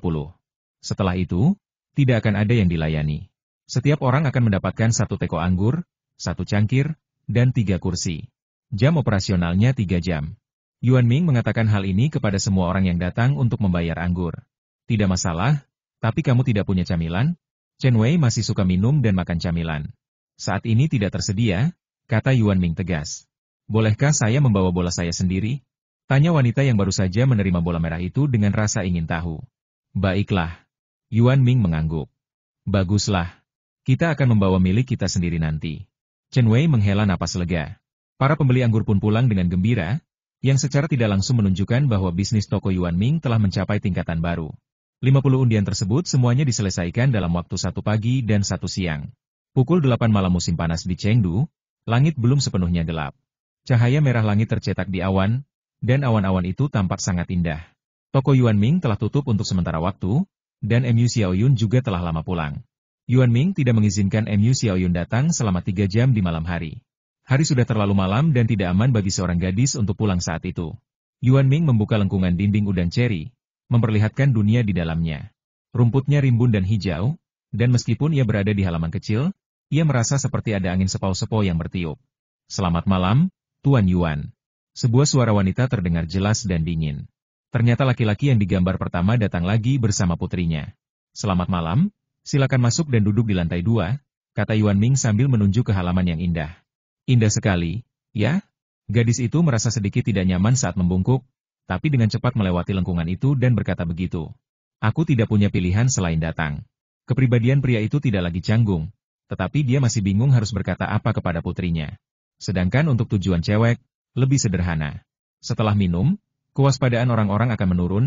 Setelah itu, tidak akan ada yang dilayani. Setiap orang akan mendapatkan 1 teko anggur, 1 cangkir, dan 3 kursi. Jam operasionalnya 3 jam. Yuan Ming mengatakan hal ini kepada semua orang yang datang untuk membayar anggur. Tidak masalah, tapi kamu tidak punya camilan? Chen Wei masih suka minum dan makan camilan. Saat ini tidak tersedia, kata Yuan Ming tegas. Bolehkah saya membawa bola saya sendiri? Tanya wanita yang baru saja menerima bola merah itu dengan rasa ingin tahu. Baiklah. Yuan Ming mengangguk. Baguslah. Kita akan membawa milik kita sendiri nanti. Chen Wei menghela napas lega. Para pembeli anggur pun pulang dengan gembira, yang secara tidak langsung menunjukkan bahwa bisnis toko Yuan Ming telah mencapai tingkatan baru. 50 undian tersebut semuanya diselesaikan dalam waktu 1 pagi dan 1 siang. Pukul 8 malam musim panas di Chengdu, langit belum sepenuhnya gelap. Cahaya merah langit tercetak di awan, dan awan-awan itu tampak sangat indah. Toko Yuan Ming telah tutup untuk sementara waktu, dan Mu Xiaoyun juga telah lama pulang. Yuan Ming tidak mengizinkan Mu Xiaoyun datang selama 3 jam di malam hari. Hari sudah terlalu malam dan tidak aman bagi seorang gadis untuk pulang saat itu. Yuan Ming membuka lengkungan dinding udang ceri, memperlihatkan dunia di dalamnya. Rumputnya rimbun dan hijau, dan meskipun ia berada di halaman kecil, Ia merasa seperti ada angin sepau-sepau yang bertiup. Selamat malam, Tuan Yuan. Sebuah suara wanita terdengar jelas dan dingin. Ternyata laki-laki yang digambar pertama datang lagi bersama putrinya. Selamat malam, silakan masuk dan duduk di lantai 2, kata Yuan Ming sambil menunjuk ke halaman yang indah. Indah sekali, ya? Gadis itu merasa sedikit tidak nyaman saat membungkuk, tapi dengan cepat melewati lengkungan itu dan berkata begitu. Aku tidak punya pilihan selain datang. Kepribadian pria itu tidak lagi canggung, tetapi dia masih bingung harus berkata apa kepada putrinya. Sedangkan untuk tujuan cewek, lebih sederhana. Setelah minum, kewaspadaan orang-orang akan menurun,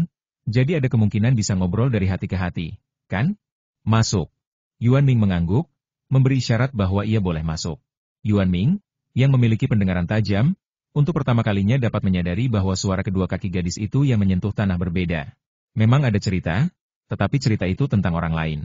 jadi ada kemungkinan bisa ngobrol dari hati ke hati, kan? Masuk. Yuan Ming mengangguk, memberi isyarat bahwa ia boleh masuk. Yuan Ming, yang memiliki pendengaran tajam, untuk pertama kalinya dapat menyadari bahwa suara kedua kaki gadis itu yang menyentuh tanah berbeda. Memang ada cerita, tetapi cerita itu tentang orang lain.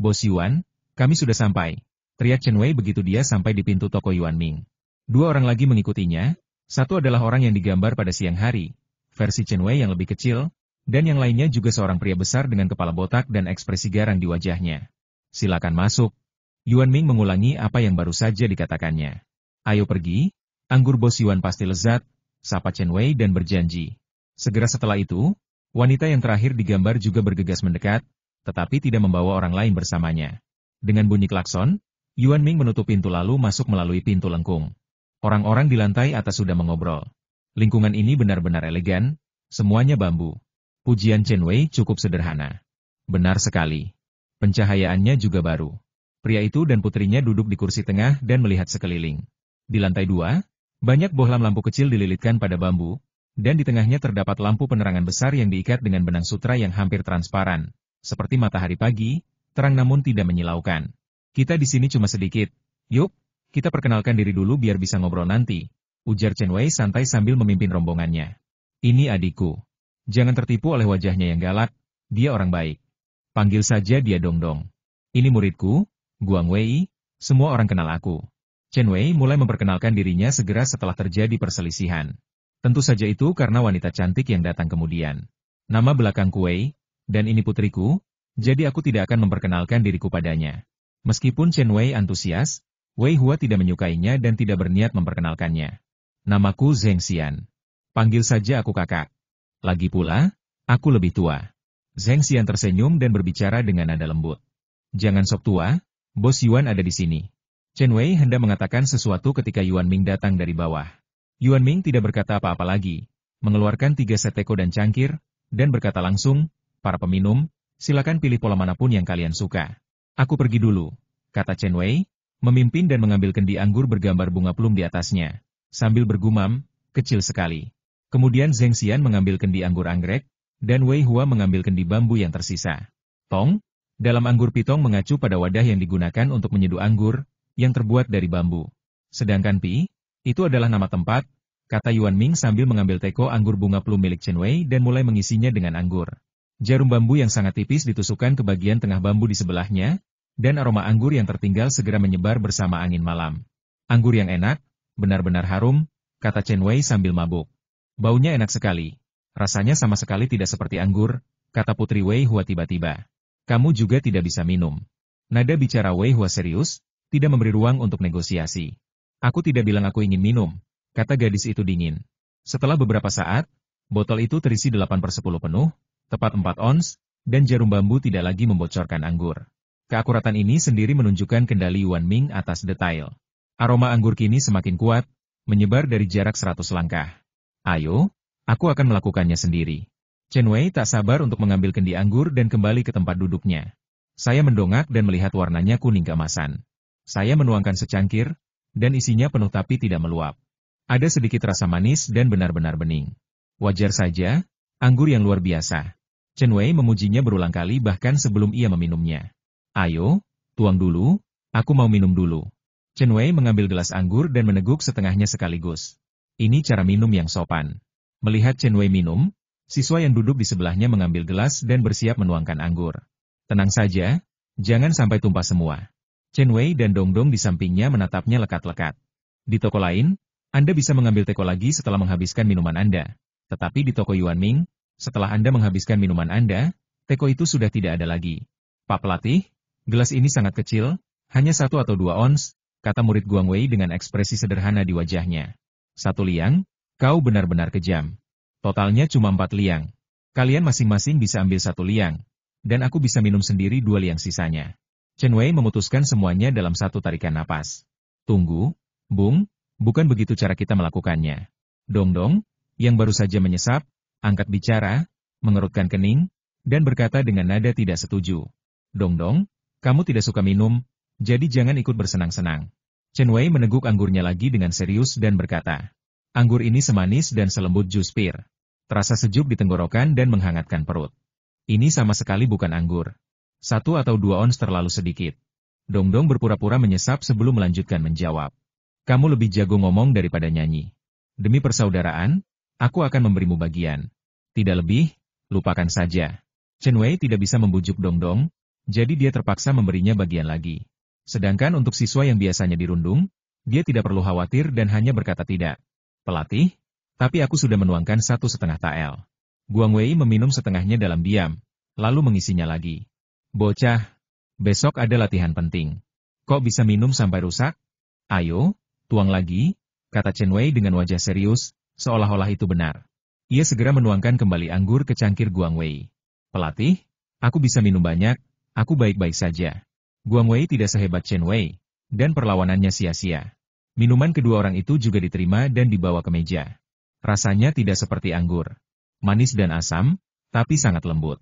Bos Yuan, kami sudah sampai. Teriak Chen Wei begitu dia sampai di pintu toko Yuan Ming. Dua orang lagi mengikutinya, satu adalah orang yang digambar pada siang hari, versi Chen Wei yang lebih kecil, dan yang lainnya juga seorang pria besar dengan kepala botak dan ekspresi garang di wajahnya. Silakan masuk. Yuan Ming mengulangi apa yang baru saja dikatakannya. Ayo pergi, anggur bos Yuan pasti lezat, sapa Chen Wei dan berjanji. Segera setelah itu, wanita yang terakhir digambar juga bergegas mendekat, tetapi tidak membawa orang lain bersamanya. Dengan bunyi klakson, Yuan Ming menutup pintu lalu masuk melalui pintu lengkung. Orang-orang di lantai atas sudah mengobrol. Lingkungan ini benar-benar elegan, semuanya bambu. Pujian Chen Wei cukup sederhana. Benar sekali. Pencahayaannya juga baru. Pria itu dan putrinya duduk di kursi tengah dan melihat sekeliling. Di lantai 2, banyak bohlam lampu kecil dililitkan pada bambu, dan di tengahnya terdapat lampu penerangan besar yang diikat dengan benang sutra yang hampir transparan. Seperti matahari pagi, terang namun tidak menyilaukan. Kita di sini cuma sedikit. Yuk, kita perkenalkan diri dulu biar bisa ngobrol nanti, ujar Chen Wei santai sambil memimpin rombongannya. Ini adikku. Jangan tertipu oleh wajahnya yang galak, dia orang baik. Panggil saja dia Dongdong. Ini muridku, Guang Wei, semua orang kenal aku. Chen Wei mulai memperkenalkan dirinya segera setelah terjadi perselisihan. Tentu saja itu karena wanita cantik yang datang kemudian. Nama belakangku Wei, dan ini putriku, jadi aku tidak akan memperkenalkan diriku padanya. Meskipun Chen Wei antusias, Wei Hua tidak menyukainya dan tidak berniat memperkenalkannya. Namaku Zheng Xian. Panggil saja aku kakak. Lagi pula, aku lebih tua. Zheng Xian tersenyum dan berbicara dengan nada lembut. Jangan sok tua, bos Yuan ada di sini. Chen Wei hendak mengatakan sesuatu ketika Yuan Ming datang dari bawah. Yuan Ming tidak berkata apa-apa lagi, mengeluarkan 3 set teko dan cangkir, dan berkata langsung, para peminum, silakan pilih pola manapun yang kalian suka. Aku pergi dulu, kata Chen Wei, memimpin dan mengambil kendi anggur bergambar bunga plum di atasnya, sambil bergumam, kecil sekali. Kemudian Zheng Xian mengambil kendi anggur anggrek, dan Wei Hua mengambil kendi bambu yang tersisa. Tong, dalam anggur pitong mengacu pada wadah yang digunakan untuk menyeduh anggur, yang terbuat dari bambu. Sedangkan Pi, itu adalah nama tempat, kata Yuan Ming sambil mengambil teko anggur bunga plum milik Chen Wei dan mulai mengisinya dengan anggur. Jarum bambu yang sangat tipis ditusukkan ke bagian tengah bambu di sebelahnya, dan aroma anggur yang tertinggal segera menyebar bersama angin malam. Anggur yang enak, benar-benar harum, kata Chen Wei sambil mabuk. Baunya enak sekali. Rasanya sama sekali tidak seperti anggur, kata Putri Wei Hua tiba-tiba. Kamu juga tidak bisa minum. Nada bicara Wei Hua serius, tidak memberi ruang untuk negosiasi. Aku tidak bilang aku ingin minum, kata gadis itu dingin. Setelah beberapa saat, botol itu terisi 8/10 penuh, tepat 4 ons, dan jarum bambu tidak lagi membocorkan anggur. Keakuratan ini sendiri menunjukkan kendali Yuan Ming atas detail. Aroma anggur kini semakin kuat, menyebar dari jarak 100 langkah. Ayo, aku akan melakukannya sendiri. Chen Wei tak sabar untuk mengambil kendi anggur dan kembali ke tempat duduknya. Saya mendongak dan melihat warnanya kuning keemasan. Saya menuangkan secangkir, dan isinya penuh tapi tidak meluap. Ada sedikit rasa manis dan benar-benar bening. Wajar saja, anggur yang luar biasa. Chen Wei memujinya berulang kali bahkan sebelum ia meminumnya. Ayo, tuang dulu, aku mau minum dulu. Chen Wei mengambil gelas anggur dan meneguk setengahnya sekaligus. Ini cara minum yang sopan. Melihat Chen Wei minum, siswa yang duduk di sebelahnya mengambil gelas dan bersiap menuangkan anggur. Tenang saja, jangan sampai tumpah semua. Chen Wei dan Dongdong di sampingnya menatapnya lekat-lekat. Di toko lain, Anda bisa mengambil teko lagi setelah menghabiskan minuman Anda. Tetapi di toko Yuan Ming, setelah Anda menghabiskan minuman Anda, teko itu sudah tidak ada lagi. Pak Pelatih, gelas ini sangat kecil, Hanya 1 atau 2 ons, kata murid Guang Wei dengan ekspresi sederhana di wajahnya. 1 liang? Kau benar-benar kejam. Totalnya cuma 4 liang. Kalian masing-masing bisa ambil 1 liang. Dan aku bisa minum sendiri 2 liang sisanya. Chen Wei memutuskan semuanya dalam satu tarikan napas. Tunggu, Bung, bukan begitu cara kita melakukannya. Dongdong, yang baru saja menyesap, angkat bicara, mengerutkan kening, dan berkata dengan nada tidak setuju. Dongdong, kamu tidak suka minum, jadi jangan ikut bersenang-senang. Chen Wei meneguk anggurnya lagi dengan serius dan berkata, anggur ini semanis dan selembut jus pir. Terasa sejuk di tenggorokan dan menghangatkan perut. Ini sama sekali bukan anggur. 1 atau 2 ons terlalu sedikit. Dongdong berpura-pura menyesap sebelum melanjutkan menjawab. Kamu lebih jago ngomong daripada nyanyi. Demi persaudaraan, aku akan memberimu bagian. Tidak lebih, lupakan saja. Chen Wei tidak bisa membujuk Dongdong, jadi dia terpaksa memberinya bagian lagi. Sedangkan untuk siswa yang biasanya dirundung, dia tidak perlu khawatir dan hanya berkata tidak. Pelatih, tapi aku sudah menuangkan 1,5 tael. Guang Wei meminum setengahnya dalam diam, lalu mengisinya lagi. Bocah, besok ada latihan penting. Kok bisa minum sampai rusak? Ayo, tuang lagi, kata Chen Wei dengan wajah serius, seolah-olah itu benar. Ia segera menuangkan kembali anggur ke cangkir Guang Wei. Pelatih, aku bisa minum banyak, aku baik-baik saja. Guang Wei tidak sehebat Chen Wei, dan perlawanannya sia-sia. Minuman kedua orang itu juga diterima dan dibawa ke meja. Rasanya tidak seperti anggur. Manis dan asam, tapi sangat lembut.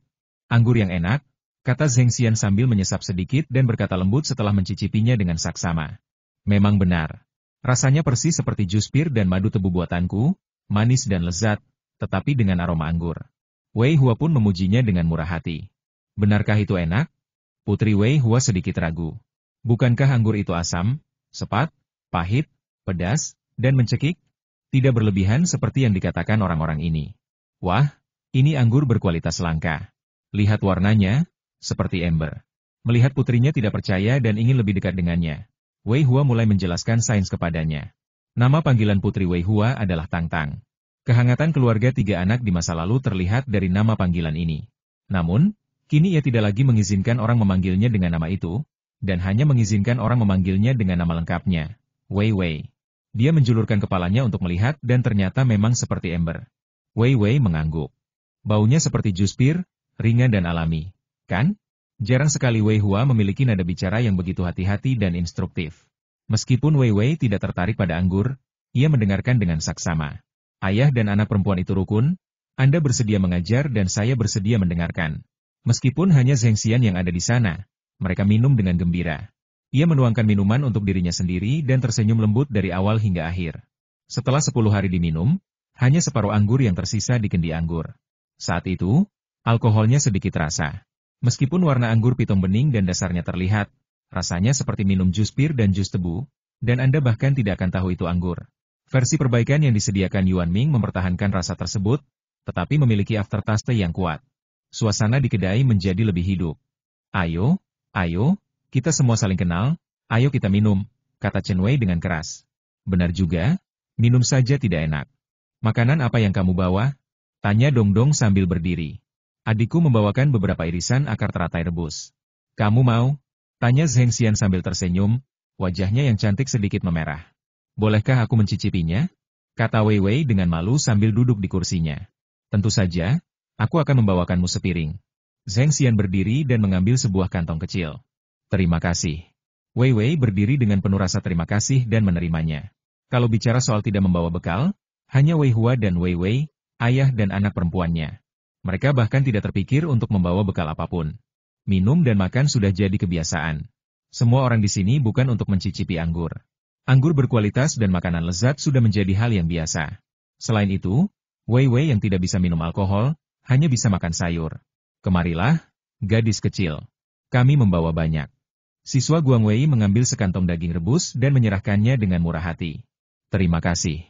Anggur yang enak, kata Zheng Xian sambil menyesap sedikit dan berkata lembut setelah mencicipinya dengan saksama. Memang benar. Rasanya persis seperti jus pir dan madu tebu buatanku, manis dan lezat, tetapi dengan aroma anggur. Wei Hua pun memujinya dengan murah hati. Benarkah itu enak? Putri Wei Hua sedikit ragu. Bukankah anggur itu asam, sepat, pahit, pedas, dan mencekik? Tidak berlebihan seperti yang dikatakan orang-orang ini. Wah, ini anggur berkualitas langka. Lihat warnanya, seperti ember. Melihat putrinya tidak percaya dan ingin lebih dekat dengannya, Wei Hua mulai menjelaskan sains kepadanya. Nama panggilan putri Wei Hua adalah Tang Tang. Kehangatan keluarga 3 anak di masa lalu terlihat dari nama panggilan ini. Namun, kini ia tidak lagi mengizinkan orang memanggilnya dengan nama itu, dan hanya mengizinkan orang memanggilnya dengan nama lengkapnya, Wei Wei. Dia menjulurkan kepalanya untuk melihat dan ternyata memang seperti ember. Wei Wei mengangguk. Baunya seperti jus pir, ringan dan alami, kan? Jarang sekali Wei Hua memiliki nada bicara yang begitu hati-hati dan instruktif. Meskipun Wei Wei tidak tertarik pada anggur, ia mendengarkan dengan saksama. Ayah dan anak perempuan itu rukun, Anda bersedia mengajar dan saya bersedia mendengarkan. Meskipun hanya Zheng Xian yang ada di sana, mereka minum dengan gembira. Ia menuangkan minuman untuk dirinya sendiri dan tersenyum lembut dari awal hingga akhir. Setelah 10 hari diminum, hanya separuh anggur yang tersisa di kendi anggur. Saat itu, alkoholnya sedikit terasa. Meskipun warna anggur pitung bening dan dasarnya terlihat, rasanya seperti minum jus pir dan jus tebu, dan Anda bahkan tidak akan tahu itu anggur. Versi perbaikan yang disediakan Yuan Ming mempertahankan rasa tersebut, tetapi memiliki aftertaste yang kuat. Suasana di kedai menjadi lebih hidup. Ayo, kita semua saling kenal, ayo kita minum, kata Chen Wei dengan keras. Benar juga, minum saja tidak enak. Makanan apa yang kamu bawa? Tanya Dongdong sambil berdiri. Adikku membawakan beberapa irisan akar teratai rebus. Kamu mau? Tanya Zheng Xian sambil tersenyum, wajahnya yang cantik sedikit memerah. Bolehkah aku mencicipinya? Kata Wei Wei dengan malu sambil duduk di kursinya. Tentu saja, aku akan membawakanmu sepiring. Zheng Xian berdiri dan mengambil sebuah kantong kecil. Terima kasih. Wei Wei berdiri dengan penuh rasa terima kasih dan menerimanya. Kalau bicara soal tidak membawa bekal, hanya Wei Hua dan Wei Wei, ayah dan anak perempuannya. Mereka bahkan tidak terpikir untuk membawa bekal apapun. Minum dan makan sudah jadi kebiasaan. Semua orang di sini bukan untuk mencicipi anggur. Anggur berkualitas dan makanan lezat sudah menjadi hal yang biasa. Selain itu, Wei Wei yang tidak bisa minum alkohol, hanya bisa makan sayur. Kemarilah, gadis kecil. Kami membawa banyak. Siswa Guang Wei mengambil sekantong daging rebus dan menyerahkannya dengan murah hati. Terima kasih.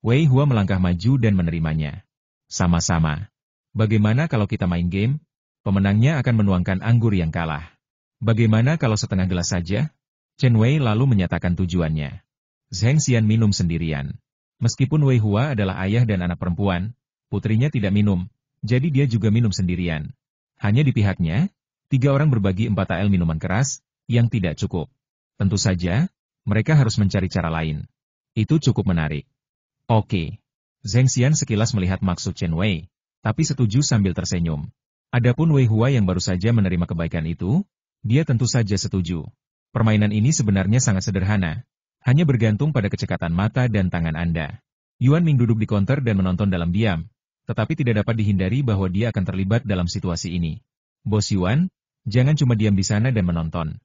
Wei Hua melangkah maju dan menerimanya. Sama-sama. Bagaimana kalau kita main game? Pemenangnya akan menuangkan anggur yang kalah. Bagaimana kalau setengah gelas saja? Chen Wei lalu menyatakan tujuannya. Zheng Xian minum sendirian. Meskipun Wei Hua adalah ayah dan anak perempuan, putrinya tidak minum, jadi dia juga minum sendirian. Hanya di pihaknya, 3 orang berbagi 4 tael minuman keras, yang tidak cukup. Tentu saja, mereka harus mencari cara lain. Itu cukup menarik. Oke. Zheng Xian sekilas melihat maksud Chen Wei, tapi setuju sambil tersenyum. Adapun Wei Hua yang baru saja menerima kebaikan itu, dia tentu saja setuju. Permainan ini sebenarnya sangat sederhana, hanya bergantung pada kecekatan mata dan tangan Anda. Yuan Ming duduk di counter dan menonton dalam diam, tetapi tidak dapat dihindari bahwa dia akan terlibat dalam situasi ini. Bos Yuan, jangan cuma diam di sana dan menonton.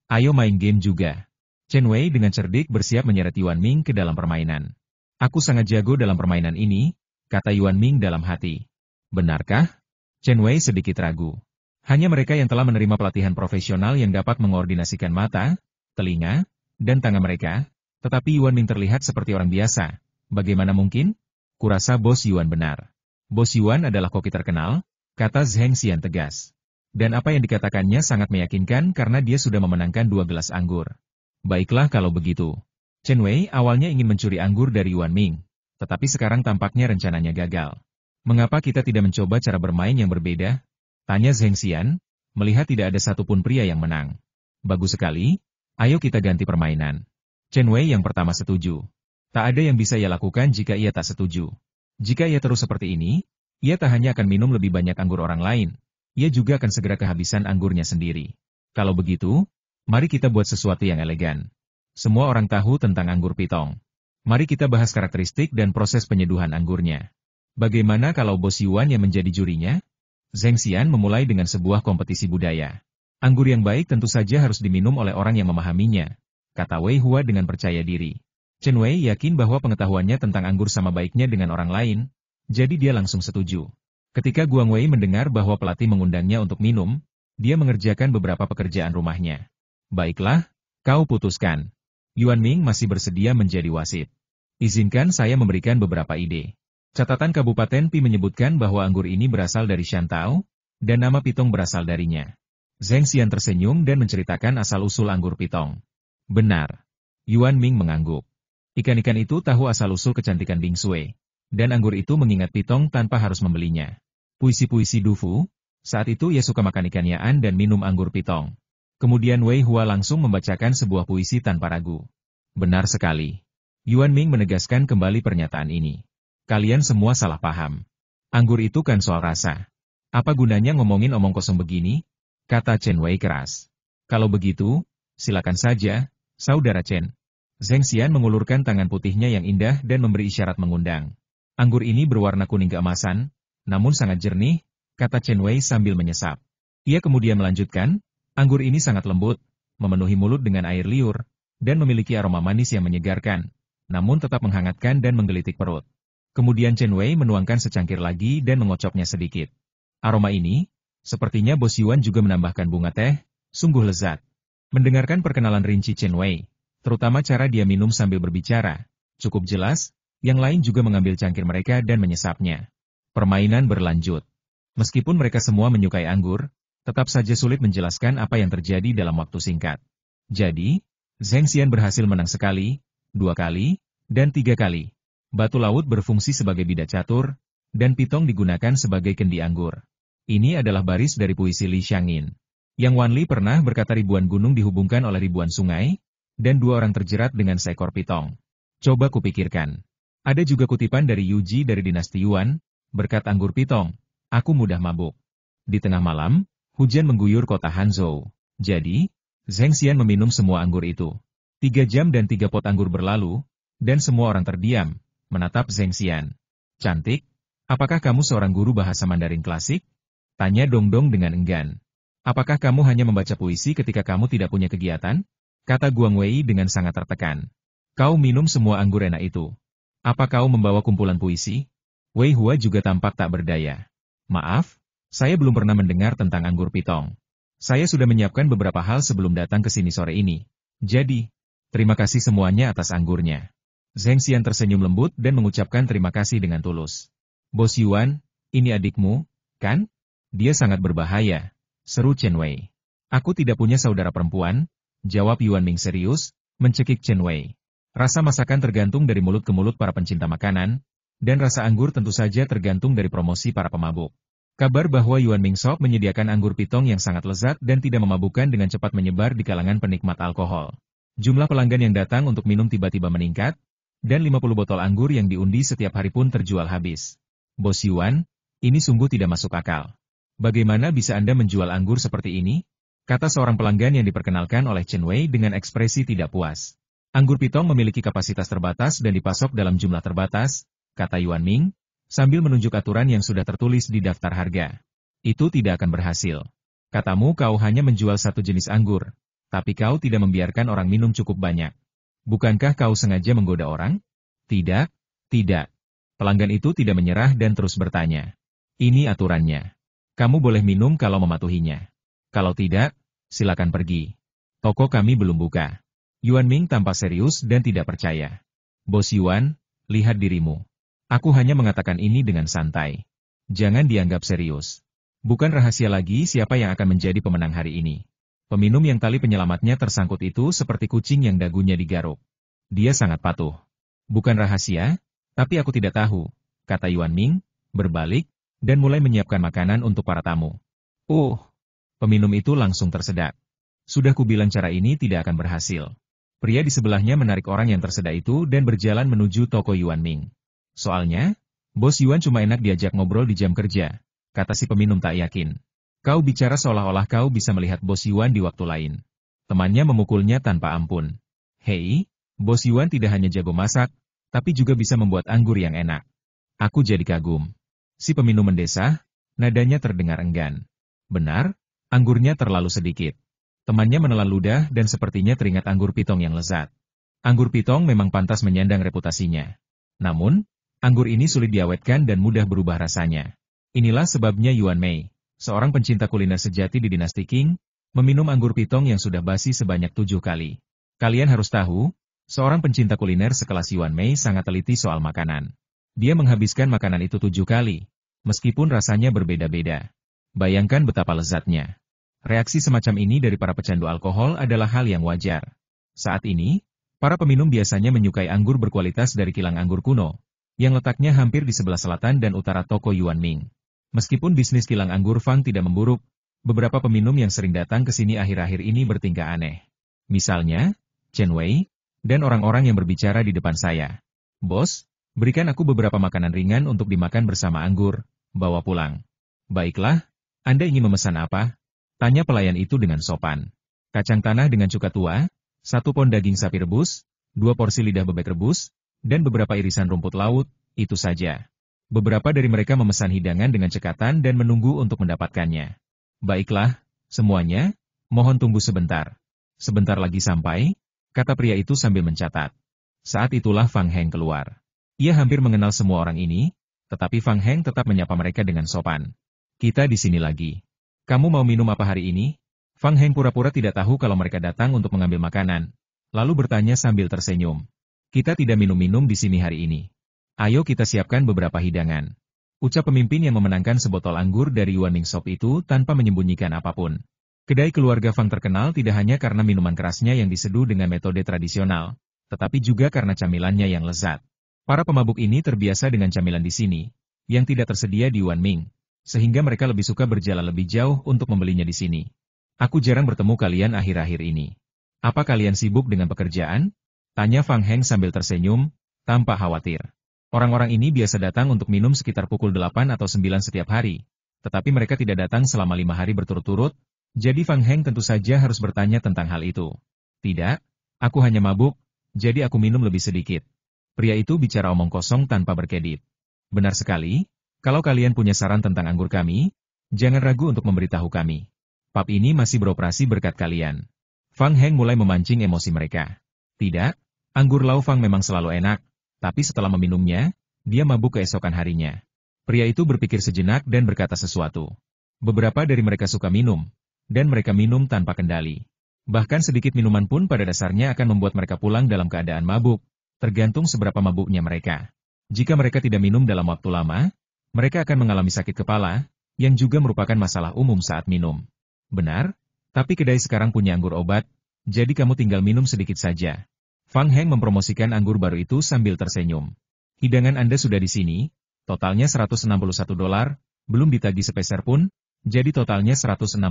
Ayo main game juga. Chen Wei dengan cerdik bersiap menyeret Yuan Ming ke dalam permainan. Aku sangat jago dalam permainan ini, kata Yuan Ming dalam hati. Benarkah? Chen Wei sedikit ragu. Hanya mereka yang telah menerima pelatihan profesional yang dapat mengordinasikan mata, telinga, dan tangan mereka, tetapi Yuan Ming terlihat seperti orang biasa. Bagaimana mungkin? Kurasa Bos Yuan benar. Bos Yuan adalah koki terkenal, kata Zheng Xian tegas. Dan apa yang dikatakannya sangat meyakinkan karena dia sudah memenangkan 2 gelas anggur. Baiklah kalau begitu. Chen Wei awalnya ingin mencuri anggur dari Yuan Ming, tetapi sekarang tampaknya rencananya gagal. Mengapa kita tidak mencoba cara bermain yang berbeda? Tanya Zheng Xian, melihat tidak ada satupun pria yang menang. Bagus sekali, ayo kita ganti permainan. Chen Wei yang pertama setuju. Tak ada yang bisa ia lakukan jika ia tak setuju. Jika ia terus seperti ini, ia tak hanya akan minum lebih banyak anggur orang lain, ia juga akan segera kehabisan anggurnya sendiri. Kalau begitu, mari kita buat sesuatu yang elegan. Semua orang tahu tentang anggur pitong. Mari kita bahas karakteristik dan proses penyeduhan anggurnya. Bagaimana kalau Bos Yuan yang menjadi jurinya? Zheng Xian memulai dengan sebuah kompetisi budaya. Anggur yang baik tentu saja harus diminum oleh orang yang memahaminya, kata Wei Hua dengan percaya diri. Chen Wei yakin bahwa pengetahuannya tentang anggur sama baiknya dengan orang lain, jadi dia langsung setuju. Ketika Guang Wei mendengar bahwa pelatih mengundangnya untuk minum, dia mengerjakan beberapa pekerjaan rumahnya. Baiklah, kau putuskan. Yuan Ming masih bersedia menjadi wasit. Izinkan saya memberikan beberapa ide. Catatan Kabupaten Pi menyebutkan bahwa anggur ini berasal dari Shantao, dan nama pitong berasal darinya. Zheng Xian tersenyum dan menceritakan asal-usul anggur pitong. Benar. Yuan Ming mengangguk. Ikan-ikan itu tahu asal-usul kecantikan Bing Sui. Dan anggur itu mengingat pitong tanpa harus membelinya. Puisi-puisi Dufu, saat itu ia suka makan ikan yaan dan minum anggur pitong. Kemudian Wei Hua langsung membacakan sebuah puisi tanpa ragu. Benar sekali. Yuan Ming menegaskan kembali pernyataan ini. Kalian semua salah paham. Anggur itu kan soal rasa. Apa gunanya ngomongin omong kosong begini? Kata Chen Wei keras. Kalau begitu, silakan saja, Saudara Chen. Zheng Xian mengulurkan tangan putihnya yang indah dan memberi isyarat mengundang. Anggur ini berwarna kuning keemasan, namun sangat jernih, kata Chen Wei sambil menyesap. Ia kemudian melanjutkan, anggur ini sangat lembut, memenuhi mulut dengan air liur, dan memiliki aroma manis yang menyegarkan, namun tetap menghangatkan dan menggelitik perut. Kemudian Chen Wei menuangkan secangkir lagi dan mengocoknya sedikit. Aroma ini, sepertinya Bos Yuan juga menambahkan bunga teh, sungguh lezat. Mendengarkan perkenalan rinci Chen Wei, terutama cara dia minum sambil berbicara, cukup jelas, yang lain juga mengambil cangkir mereka dan menyesapnya. Permainan berlanjut. Meskipun mereka semua menyukai anggur, tetap saja sulit menjelaskan apa yang terjadi dalam waktu singkat. Jadi, Zheng Xian berhasil menang sekali, 2 kali, dan 3 kali. Batu laut berfungsi sebagai bidak catur, dan pitong digunakan sebagai kendi anggur. Ini adalah baris dari puisi Li Xiangin. Yang Wan Li pernah berkata ribuan gunung dihubungkan oleh ribuan sungai, dan 2 orang terjerat dengan seekor pitong. Coba kupikirkan. Ada juga kutipan dari Yuji dari dinasti Yuan, berkat anggur pitong, aku mudah mabuk. Di tengah malam, hujan mengguyur kota Hanzhou. Jadi, Zheng Xian meminum semua anggur itu. 3 jam dan 3 pot anggur berlalu, dan semua orang terdiam, menatap Zheng Xian. Cantik, apakah kamu seorang guru bahasa Mandarin klasik? Tanya Dongdong dengan enggan. Apakah kamu hanya membaca puisi ketika kamu tidak punya kegiatan? Kata Guang Wei dengan sangat tertekan. Kau minum semua anggur enak itu. Apa kau membawa kumpulan puisi? Wei Hua juga tampak tak berdaya. Maaf, saya belum pernah mendengar tentang anggur pitong. Saya sudah menyiapkan beberapa hal sebelum datang ke sini sore ini. Jadi, terima kasih semuanya atas anggurnya. Zheng Xian tersenyum lembut dan mengucapkan terima kasih dengan tulus. Bos Yuan, ini adikmu, kan? Dia sangat berbahaya, seru Chen Wei. Aku tidak punya saudara perempuan, jawab Yuan Ming serius, mencekik Chen Wei. Rasa masakan tergantung dari mulut ke mulut para pencinta makanan, dan rasa anggur tentu saja tergantung dari promosi para pemabuk. Kabar bahwa Yuan Ming Shop menyediakan anggur pitong yang sangat lezat dan tidak memabukkan dengan cepat menyebar di kalangan penikmat alkohol. Jumlah pelanggan yang datang untuk minum tiba-tiba meningkat, dan 50 botol anggur yang diundi setiap hari pun terjual habis. Bos Yuan, ini sungguh tidak masuk akal. Bagaimana bisa Anda menjual anggur seperti ini? Kata seorang pelanggan yang diperkenalkan oleh Chen Wei dengan ekspresi tidak puas. Anggur pitong memiliki kapasitas terbatas dan dipasok dalam jumlah terbatas, kata Yuan Ming, sambil menunjuk aturan yang sudah tertulis di daftar harga. Itu tidak akan berhasil. Katamu kau hanya menjual satu jenis anggur, tapi kau tidak membiarkan orang minum cukup banyak. Bukankah kau sengaja menggoda orang? Tidak, tidak. Pelanggan itu tidak menyerah dan terus bertanya. Ini aturannya. Kamu boleh minum kalau mematuhinya. Kalau tidak, silakan pergi. Toko kami belum buka. Yuan Ming tampak serius dan tidak percaya. Bos Yuan, lihat dirimu. Aku hanya mengatakan ini dengan santai. Jangan dianggap serius. Bukan rahasia lagi siapa yang akan menjadi pemenang hari ini. Peminum yang tali penyelamatnya tersangkut itu seperti kucing yang dagunya digaruk. Dia sangat patuh. Bukan rahasia, tapi aku tidak tahu, kata Yuan Ming, berbalik, dan mulai menyiapkan makanan untuk para tamu. Peminum itu langsung tersedak. Sudah kubilang cara ini tidak akan berhasil. Pria di sebelahnya menarik orang yang tersedak itu dan berjalan menuju toko Yuan Ming. Soalnya, Bos Yuan cuma enak diajak ngobrol di jam kerja, kata si peminum tak yakin. Kau bicara seolah-olah kau bisa melihat Bos Yuan di waktu lain. Temannya memukulnya tanpa ampun. Hei, Bos Yuan tidak hanya jago masak, tapi juga bisa membuat anggur yang enak. Aku jadi kagum. Si peminum mendesah, nadanya terdengar enggan. Benar, anggurnya terlalu sedikit. Temannya menelan ludah dan sepertinya teringat anggur pitong yang lezat. Anggur pitong memang pantas menyandang reputasinya. Namun, anggur ini sulit diawetkan dan mudah berubah rasanya. Inilah sebabnya Yuan Mei, seorang pencinta kuliner sejati di dinasti Qing, meminum anggur pitong yang sudah basi sebanyak 7 kali. Kalian harus tahu, seorang pencinta kuliner sekelas Yuan Mei sangat teliti soal makanan. Dia menghabiskan makanan itu 7 kali, meskipun rasanya berbeda-beda. Bayangkan betapa lezatnya. Reaksi semacam ini dari para pecandu alkohol adalah hal yang wajar. Saat ini, para peminum biasanya menyukai anggur berkualitas dari kilang anggur kuno, yang letaknya hampir di sebelah selatan dan utara toko Yuan Ming. Meskipun bisnis kilang anggur Fang tidak memburuk, beberapa peminum yang sering datang ke sini akhir-akhir ini bertingkah aneh. Misalnya, Chen Wei, dan orang-orang yang berbicara di depan saya. Bos, berikan aku beberapa makanan ringan untuk dimakan bersama anggur, bawa pulang. Baiklah, Anda ingin memesan apa? Tanya pelayan itu dengan sopan. Kacang tanah dengan cuka tua, 1 pon daging sapi rebus, 2 porsi lidah bebek rebus, dan beberapa irisan rumput laut, itu saja. Beberapa dari mereka memesan hidangan dengan cekatan dan menunggu untuk mendapatkannya. Baiklah, semuanya, mohon tunggu sebentar. Sebentar lagi sampai, kata pria itu sambil mencatat. Saat itulah Fang Heng keluar. Ia hampir mengenal semua orang ini, tetapi Fang Heng tetap menyapa mereka dengan sopan. Kita di sini lagi. Kamu mau minum apa hari ini? Fang Heng pura-pura tidak tahu kalau mereka datang untuk mengambil makanan, lalu bertanya sambil tersenyum. Kita tidak minum-minum di sini hari ini. Ayo kita siapkan beberapa hidangan. Ucap pemimpin yang memenangkan sebotol anggur dari Yuan Ming Shop itu tanpa menyembunyikan apapun. Kedai keluarga Fang terkenal tidak hanya karena minuman kerasnya yang diseduh dengan metode tradisional, tetapi juga karena camilannya yang lezat. Para pemabuk ini terbiasa dengan camilan di sini, yang tidak tersedia di Yuan Ming, sehingga mereka lebih suka berjalan lebih jauh untuk membelinya di sini. Aku jarang bertemu kalian akhir-akhir ini. Apa kalian sibuk dengan pekerjaan? Tanya Fang Heng sambil tersenyum, tanpa khawatir. Orang-orang ini biasa datang untuk minum sekitar pukul 8 atau 9 setiap hari, tetapi mereka tidak datang selama 5 hari berturut-turut, jadi Fang Heng tentu saja harus bertanya tentang hal itu. Tidak, aku hanya mabuk, jadi aku minum lebih sedikit. Pria itu bicara omong kosong tanpa berkedip. Benar sekali, kalau kalian punya saran tentang anggur kami, jangan ragu untuk memberitahu kami. Pub ini masih beroperasi berkat kalian. Fang Heng mulai memancing emosi mereka. Tidak, anggur Lao Fang memang selalu enak. Tapi setelah meminumnya, dia mabuk keesokan harinya. Pria itu berpikir sejenak dan berkata sesuatu. Beberapa dari mereka suka minum, dan mereka minum tanpa kendali. Bahkan sedikit minuman pun pada dasarnya akan membuat mereka pulang dalam keadaan mabuk, tergantung seberapa mabuknya mereka. Jika mereka tidak minum dalam waktu lama, mereka akan mengalami sakit kepala, yang juga merupakan masalah umum saat minum. Benar, tapi kedai sekarang punya anggur obat, jadi kamu tinggal minum sedikit saja. Fang Heng mempromosikan anggur baru itu sambil tersenyum. Hidangan Anda sudah di sini, totalnya $161, belum ditagih sepeser pun, jadi totalnya $160.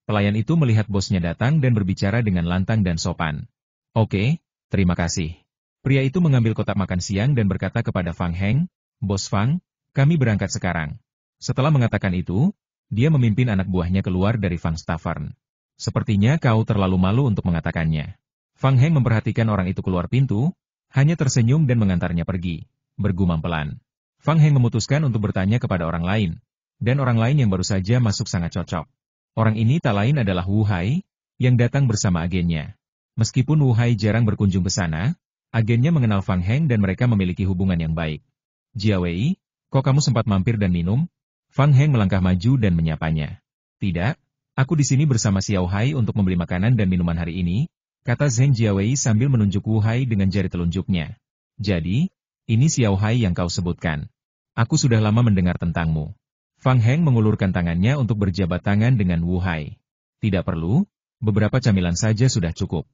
Pelayan itu melihat bosnya datang dan berbicara dengan lantang dan sopan. Oke, terima kasih. Pria itu mengambil kotak makan siang dan berkata kepada Fang Heng, Bos Fang, kami berangkat sekarang. Setelah mengatakan itu, dia memimpin anak buahnya keluar dari Fang Tavern. Sepertinya kau terlalu malu untuk mengatakannya. Fang Heng memperhatikan orang itu keluar pintu, hanya tersenyum dan mengantarnya pergi, bergumam pelan. Fang Heng memutuskan untuk bertanya kepada orang lain, dan orang lain yang baru saja masuk sangat cocok. Orang ini tak lain adalah Wu Hai, yang datang bersama agennya. Meskipun Wu Hai jarang berkunjung ke sana, agennya mengenal Fang Heng dan mereka memiliki hubungan yang baik. Jia Wei, kok kamu sempat mampir dan minum? Fang Heng melangkah maju dan menyapanya. Tidak, aku di sini bersama Xiao Hai untuk membeli makanan dan minuman hari ini, kata Zheng Jiawei sambil menunjuk Wu Hai dengan jari telunjuknya. Jadi, ini Xiao Hai yang kau sebutkan. Aku sudah lama mendengar tentangmu. Fang Heng mengulurkan tangannya untuk berjabat tangan dengan Wu Hai. Tidak perlu, beberapa camilan saja sudah cukup.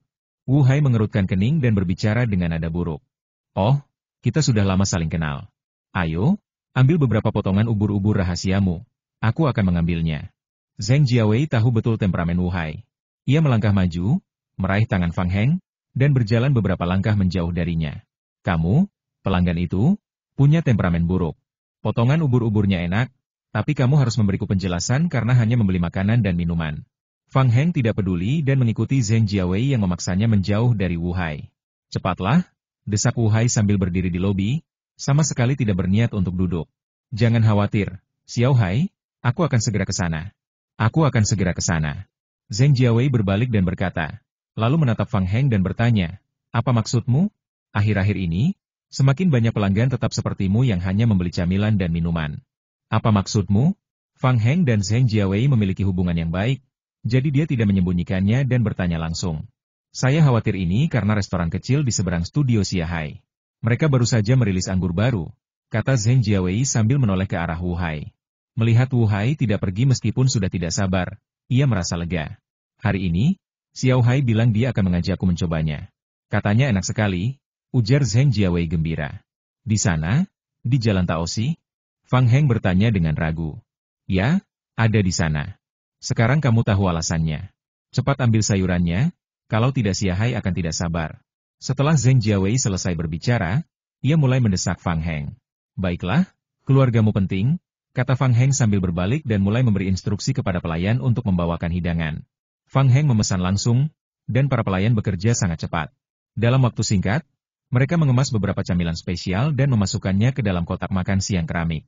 Wu Hai mengerutkan kening dan berbicara dengan nada buruk. Oh, kita sudah lama saling kenal. Ayo, ambil beberapa potongan ubur-ubur rahasiamu. Aku akan mengambilnya. Zheng Jiawei tahu betul temperamen Wu Hai. Ia melangkah maju, meraih tangan Fang Heng, dan berjalan beberapa langkah menjauh darinya. Kamu, pelanggan itu, punya temperamen buruk. Potongan ubur-uburnya enak, tapi kamu harus memberiku penjelasan karena hanya membeli makanan dan minuman. Fang Heng tidak peduli dan mengikuti Zheng Jiawei yang memaksanya menjauh dari Wu Hai. Cepatlah, desak Wu Hai sambil berdiri di lobi, sama sekali tidak berniat untuk duduk. Jangan khawatir, Xiao Hai, aku akan segera ke sana. Aku akan segera ke sana. Zheng Jiawei berbalik dan berkata, lalu menatap Fang Heng dan bertanya, apa maksudmu? Akhir-akhir ini, semakin banyak pelanggan tetap sepertimu yang hanya membeli camilan dan minuman. Apa maksudmu? Fang Heng dan Zheng Jiawei memiliki hubungan yang baik, jadi dia tidak menyembunyikannya dan bertanya langsung. Saya khawatir ini karena restoran kecil di seberang studio Xia Hai. Mereka baru saja merilis anggur baru, kata Zheng Jiawei sambil menoleh ke arah Wu Hai. Melihat Wu Hai tidak pergi meskipun sudah tidak sabar, ia merasa lega. Hari ini, Xiao Hai bilang dia akan mengajakku mencobanya. Katanya enak sekali, ujar Zheng Jiawei gembira. Di sana, di Jalan Taoxi? Fang Heng bertanya dengan ragu. Ya, ada di sana. Sekarang kamu tahu alasannya. Cepat ambil sayurannya, kalau tidak Xia Hai akan tidak sabar. Setelah Zheng Jiawei selesai berbicara, ia mulai mendesak Fang Heng. Baiklah, keluargamu penting, kata Fang Heng sambil berbalik dan mulai memberi instruksi kepada pelayan untuk membawakan hidangan. Fang Heng memesan langsung, dan para pelayan bekerja sangat cepat. Dalam waktu singkat, mereka mengemas beberapa camilan spesial dan memasukkannya ke dalam kotak makan siang keramik.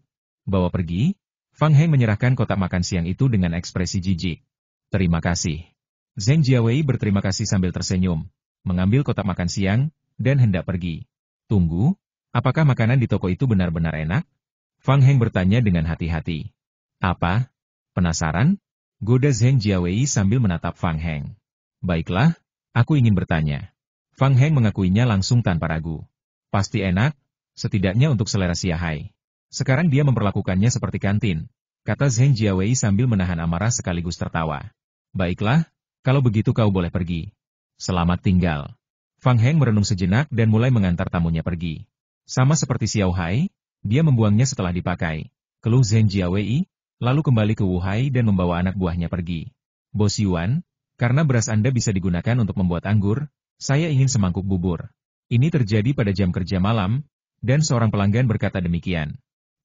Bawa pergi, Fang Heng menyerahkan kotak makan siang itu dengan ekspresi jijik. Terima kasih. Zheng Jiawei berterima kasih sambil tersenyum, mengambil kotak makan siang, dan hendak pergi. Tunggu, apakah makanan di toko itu benar-benar enak? Fang Heng bertanya dengan hati-hati. Apa? Penasaran? Goda Zheng Jiawei sambil menatap Fang Heng. Baiklah, aku ingin bertanya. Fang Heng mengakuinya langsung tanpa ragu. Pasti enak, setidaknya untuk selera Xia Hai. Sekarang dia memperlakukannya seperti kantin, kata Zheng Jiawei sambil menahan amarah sekaligus tertawa. Baiklah, kalau begitu kau boleh pergi. Selamat tinggal. Fang Heng merenung sejenak dan mulai mengantar tamunya pergi. Sama seperti Xiao Hai, dia membuangnya setelah dipakai. Keluh Zheng Jiawei, lalu kembali ke Wu Hai dan membawa anak buahnya pergi. Bos Yuan, karena beras Anda bisa digunakan untuk membuat anggur, saya ingin semangkuk bubur. Ini terjadi pada jam kerja malam, dan seorang pelanggan berkata demikian.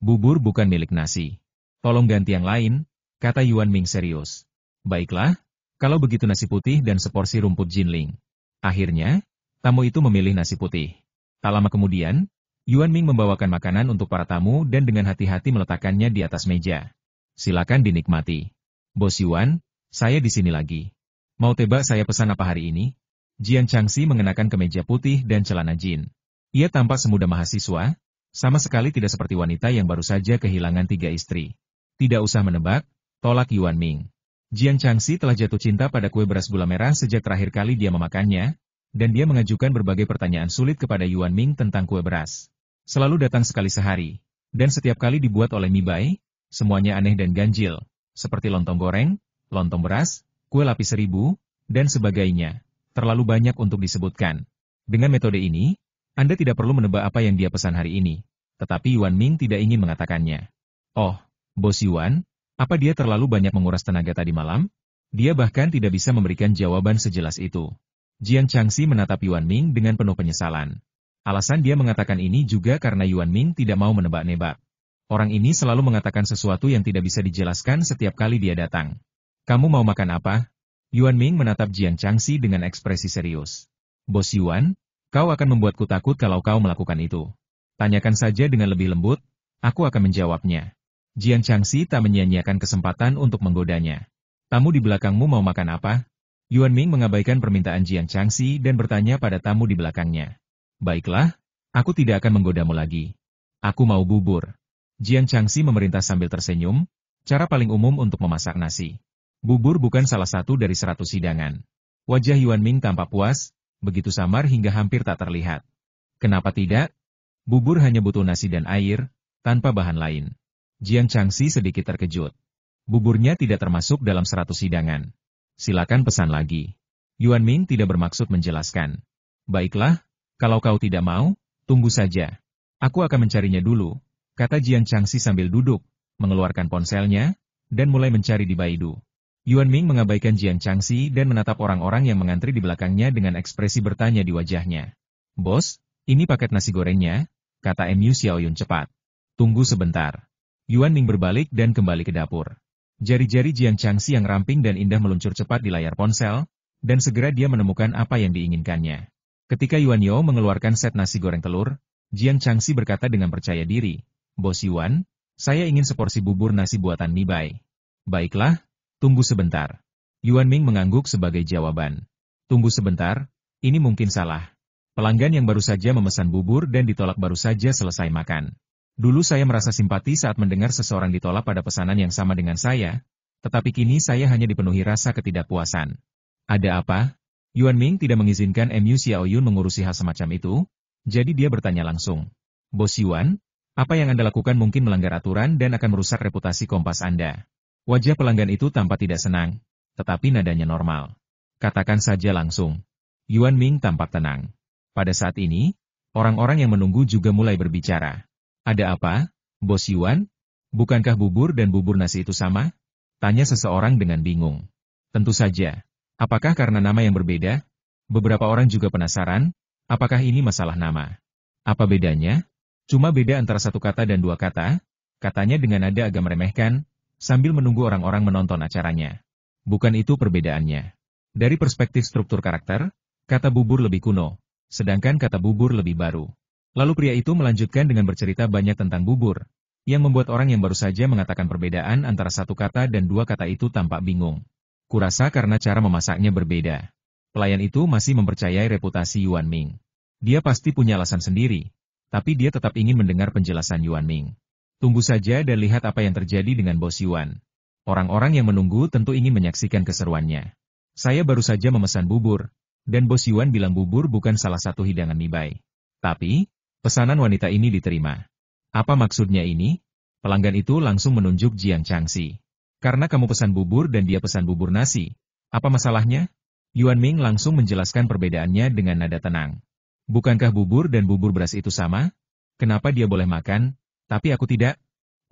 Bubur bukan milik nasi. Tolong ganti yang lain, kata Yuan Ming serius. Baiklah, kalau begitu nasi putih dan seporsi rumput jinling. Akhirnya, tamu itu memilih nasi putih. Tak lama kemudian, Yuan Ming membawakan makanan untuk para tamu dan dengan hati-hati meletakkannya di atas meja. Silakan dinikmati. Bos Yuan, saya di sini lagi. Mau tebak saya pesan apa hari ini? Jian Changxi mengenakan kemeja putih dan celana jin. Ia tampak semuda mahasiswa, sama sekali tidak seperti wanita yang baru saja kehilangan 3 istri. Tidak usah menebak, tolak Yuan Ming. Jian Changxi telah jatuh cinta pada kue beras gula merah sejak terakhir kali dia memakannya, dan dia mengajukan berbagai pertanyaan sulit kepada Yuan Ming tentang kue beras. Selalu datang sekali sehari, dan setiap kali dibuat oleh Mi Bai, semuanya aneh dan ganjil, seperti lontong goreng, lontong beras, kue lapis 1000, dan sebagainya. Terlalu banyak untuk disebutkan. Dengan metode ini, Anda tidak perlu menebak apa yang dia pesan hari ini, tetapi Yuan Ming tidak ingin mengatakannya. Oh, Bos Yuan, apa dia terlalu banyak menguras tenaga tadi malam? Dia bahkan tidak bisa memberikan jawaban sejelas itu. Jiang Changxi menatap Yuan Ming dengan penuh penyesalan. Alasan dia mengatakan ini juga karena Yuan Ming tidak mau menebak-nebak. Orang ini selalu mengatakan sesuatu yang tidak bisa dijelaskan setiap kali dia datang. Kamu mau makan apa? Yuan Ming menatap Jiang Changxi dengan ekspresi serius. Bos Yuan, kau akan membuatku takut kalau kau melakukan itu. Tanyakan saja dengan lebih lembut, aku akan menjawabnya. Jiang Changxi tak menyia-nyiakan kesempatan untuk menggodanya. Tamu di belakangmu mau makan apa? Yuan Ming mengabaikan permintaan Jiang Changxi dan bertanya pada tamu di belakangnya. Baiklah, aku tidak akan menggodamu lagi. Aku mau bubur. Jiang Changxi memerintah sambil tersenyum, cara paling umum untuk memasak nasi. Bubur bukan salah satu dari 100 hidangan. Wajah Yuan Ming tampak puas, begitu samar hingga hampir tak terlihat. Kenapa tidak? Bubur hanya butuh nasi dan air, tanpa bahan lain. Jiang Changxi sedikit terkejut. Buburnya tidak termasuk dalam 100 hidangan. Silakan pesan lagi. Yuan Ming tidak bermaksud menjelaskan. Baiklah, kalau kau tidak mau, tunggu saja. Aku akan mencarinya dulu, kata Jiang Changxi sambil duduk, mengeluarkan ponselnya, dan mulai mencari di Baidu. Yuan Ming mengabaikan Jiang Changxi dan menatap orang-orang yang mengantri di belakangnya dengan ekspresi bertanya di wajahnya. Bos, ini paket nasi gorengnya, kata Mu Xiaoyun cepat. Tunggu sebentar. Yuan Ming berbalik dan kembali ke dapur. Jari-jari Jiang Changxi yang ramping dan indah meluncur cepat di layar ponsel, dan segera dia menemukan apa yang diinginkannya. Ketika Yuan Yo mengeluarkan set nasi goreng telur, Jiang Changxi berkata dengan percaya diri, Bos Yuan, saya ingin seporsi bubur nasi buatan Mi Bai. Baiklah, tunggu sebentar. Yuan Ming mengangguk sebagai jawaban. Tunggu sebentar, ini mungkin salah. Pelanggan yang baru saja memesan bubur dan ditolak baru saja selesai makan. Dulu saya merasa simpati saat mendengar seseorang ditolak pada pesanan yang sama dengan saya, tetapi kini saya hanya dipenuhi rasa ketidakpuasan. Ada apa? Yuan Ming tidak mengizinkan Mu Xiaoyun mengurusi hal semacam itu, jadi dia bertanya langsung. Bos Yuan, apa yang Anda lakukan mungkin melanggar aturan dan akan merusak reputasi Kompas Anda. Wajah pelanggan itu tampak tidak senang, tetapi nadanya normal. Katakan saja langsung. Yuan Ming tampak tenang. Pada saat ini, orang-orang yang menunggu juga mulai berbicara. Ada apa, Bos Yuan? Bukankah bubur dan bubur nasi itu sama? Tanya seseorang dengan bingung. Tentu saja. Apakah karena nama yang berbeda? Beberapa orang juga penasaran, apakah ini masalah nama? Apa bedanya? Cuma beda antara satu kata dan dua kata, katanya dengan nada agak meremehkan, sambil menunggu orang-orang menonton acaranya. Bukan itu perbedaannya. Dari perspektif struktur karakter, kata bubur lebih kuno, sedangkan kata bubur lebih baru. Lalu pria itu melanjutkan dengan bercerita banyak tentang bubur, yang membuat orang yang baru saja mengatakan perbedaan antara satu kata dan dua kata itu tampak bingung. Kurasa karena cara memasaknya berbeda. Pelayan itu masih mempercayai reputasi Yuan Ming. Dia pasti punya alasan sendiri, tapi dia tetap ingin mendengar penjelasan Yuan Ming. Tunggu saja dan lihat apa yang terjadi dengan Bos Yuan. Orang-orang yang menunggu tentu ingin menyaksikan keseruannya. Saya baru saja memesan bubur, dan Bos Yuan bilang bubur bukan salah satu hidangan Mi Bai. Tapi, pesanan wanita ini diterima. Apa maksudnya ini? Pelanggan itu langsung menunjuk Jiang Changxi. Karena kamu pesan bubur dan dia pesan bubur nasi. Apa masalahnya? Yuan Ming langsung menjelaskan perbedaannya dengan nada tenang. Bukankah bubur dan bubur beras itu sama? Kenapa dia boleh makan, tapi aku tidak?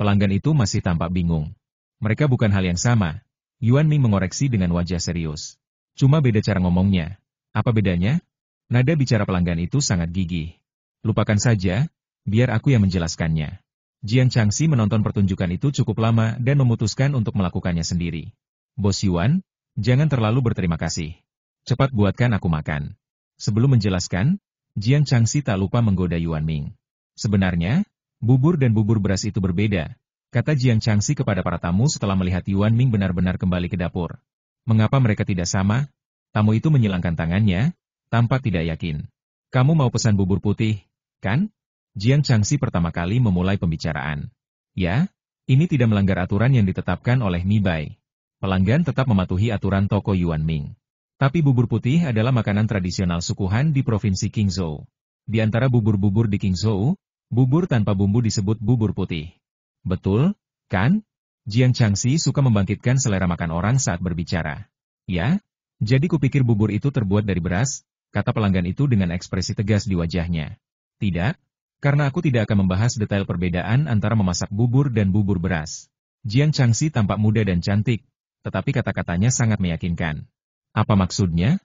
Pelanggan itu masih tampak bingung. Mereka bukan hal yang sama. Yuan Ming mengoreksi dengan wajah serius. Cuma beda cara ngomongnya. Apa bedanya? Nada bicara pelanggan itu sangat gigih. Lupakan saja, biar aku yang menjelaskannya. Jiang Changxi menonton pertunjukan itu cukup lama dan memutuskan untuk melakukannya sendiri. Bos Yuan, jangan terlalu berterima kasih. Cepat buatkan aku makan. Sebelum menjelaskan, Jiang Changxi tak lupa menggoda Yuan Ming. Sebenarnya, bubur dan bubur beras itu berbeda, kata Jiang Changxi kepada para tamu setelah melihat Yuan Ming benar-benar kembali ke dapur. Mengapa mereka tidak sama? Tamu itu menyilangkan tangannya, tampak tidak yakin. Kamu mau pesan bubur putih, kan? Jiang Changxi pertama kali memulai pembicaraan. Ya, ini tidak melanggar aturan yang ditetapkan oleh Mi Bai. Pelanggan tetap mematuhi aturan toko Yuan Ming. Tapi bubur putih adalah makanan tradisional suku Han di Provinsi Qingzhou. Di antara bubur-bubur di Qingzhou, bubur tanpa bumbu disebut bubur putih. Betul, kan? Jiang Changxi suka membangkitkan selera makan orang saat berbicara. Ya, jadi kupikir bubur itu terbuat dari beras, kata pelanggan itu dengan ekspresi tegas di wajahnya. Tidak. Karena aku tidak akan membahas detail perbedaan antara memasak bubur dan bubur beras. Jiang Changxi tampak muda dan cantik, tetapi kata-katanya sangat meyakinkan. Apa maksudnya?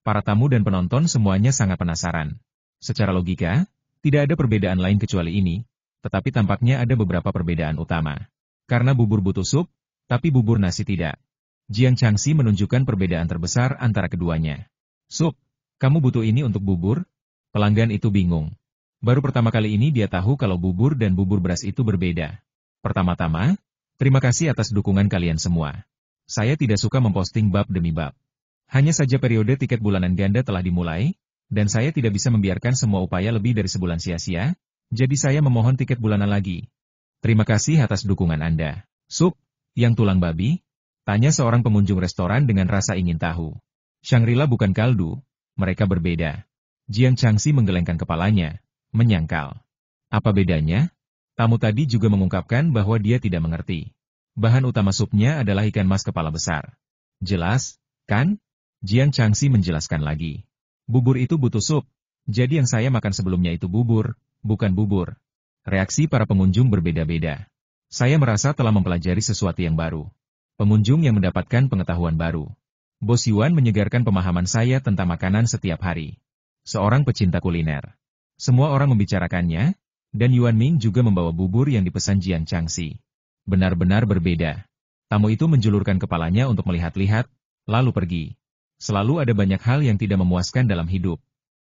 Para tamu dan penonton semuanya sangat penasaran. Secara logika, tidak ada perbedaan lain kecuali ini, tetapi tampaknya ada beberapa perbedaan utama. Karena bubur butuh sup, tapi bubur nasi tidak. Jiang Changxi menunjukkan perbedaan terbesar antara keduanya. Sup, kamu butuh ini untuk bubur? Pelanggan itu bingung. Baru pertama kali ini dia tahu kalau bubur dan bubur beras itu berbeda. Pertama-tama, terima kasih atas dukungan kalian semua. Saya tidak suka memposting bab demi bab. Hanya saja periode tiket bulanan ganda telah dimulai, dan saya tidak bisa membiarkan semua upaya lebih dari sebulan sia-sia, jadi saya memohon tiket bulanan lagi. Terima kasih atas dukungan Anda. Sup, yang tulang babi? Tanya seorang pengunjung restoran dengan rasa ingin tahu. Shangri-La bukan kaldu, mereka berbeda. Jiang Changxi menggelengkan kepalanya, menyangkal. Apa bedanya? Tamu tadi juga mengungkapkan bahwa dia tidak mengerti. Bahan utama supnya adalah ikan mas kepala besar. Jelas, kan? Jiang Changxi menjelaskan lagi. Bubur itu butuh sup, jadi yang saya makan sebelumnya itu bubur, bukan bubur. Reaksi para pengunjung berbeda-beda. Saya merasa telah mempelajari sesuatu yang baru. Pengunjung yang mendapatkan pengetahuan baru. Bos Yuan menyegarkan pemahaman saya tentang makanan setiap hari. Seorang pecinta kuliner. Semua orang membicarakannya, dan Yuan Ming juga membawa bubur yang dipesan Jiang Changxi. Benar-benar berbeda. Tamu itu menjulurkan kepalanya untuk melihat-lihat, lalu pergi. Selalu ada banyak hal yang tidak memuaskan dalam hidup.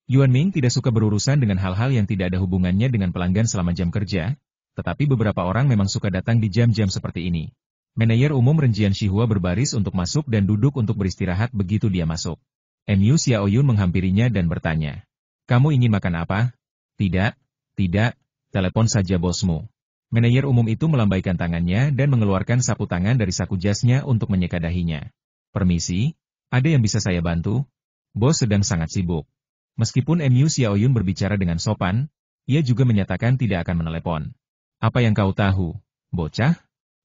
Yuan Ming tidak suka berurusan dengan hal-hal yang tidak ada hubungannya dengan pelanggan selama jam kerja, tetapi beberapa orang memang suka datang di jam-jam seperti ini. Manajer umum Renjian Shihua berbaris untuk masuk dan duduk untuk beristirahat begitu dia masuk. Mu Xiaoyun menghampirinya dan bertanya, "Kamu ingin makan apa?" "Tidak, tidak, telepon saja bosmu." Manajer umum itu melambaikan tangannya dan mengeluarkan sapu tangan dari saku jasnya untuk menyeka dahinya. "Permisi, ada yang bisa saya bantu?" Bos sedang sangat sibuk. Meskipun Mu Xiaoyun berbicara dengan sopan, ia juga menyatakan tidak akan menelepon. "Apa yang kau tahu, bocah?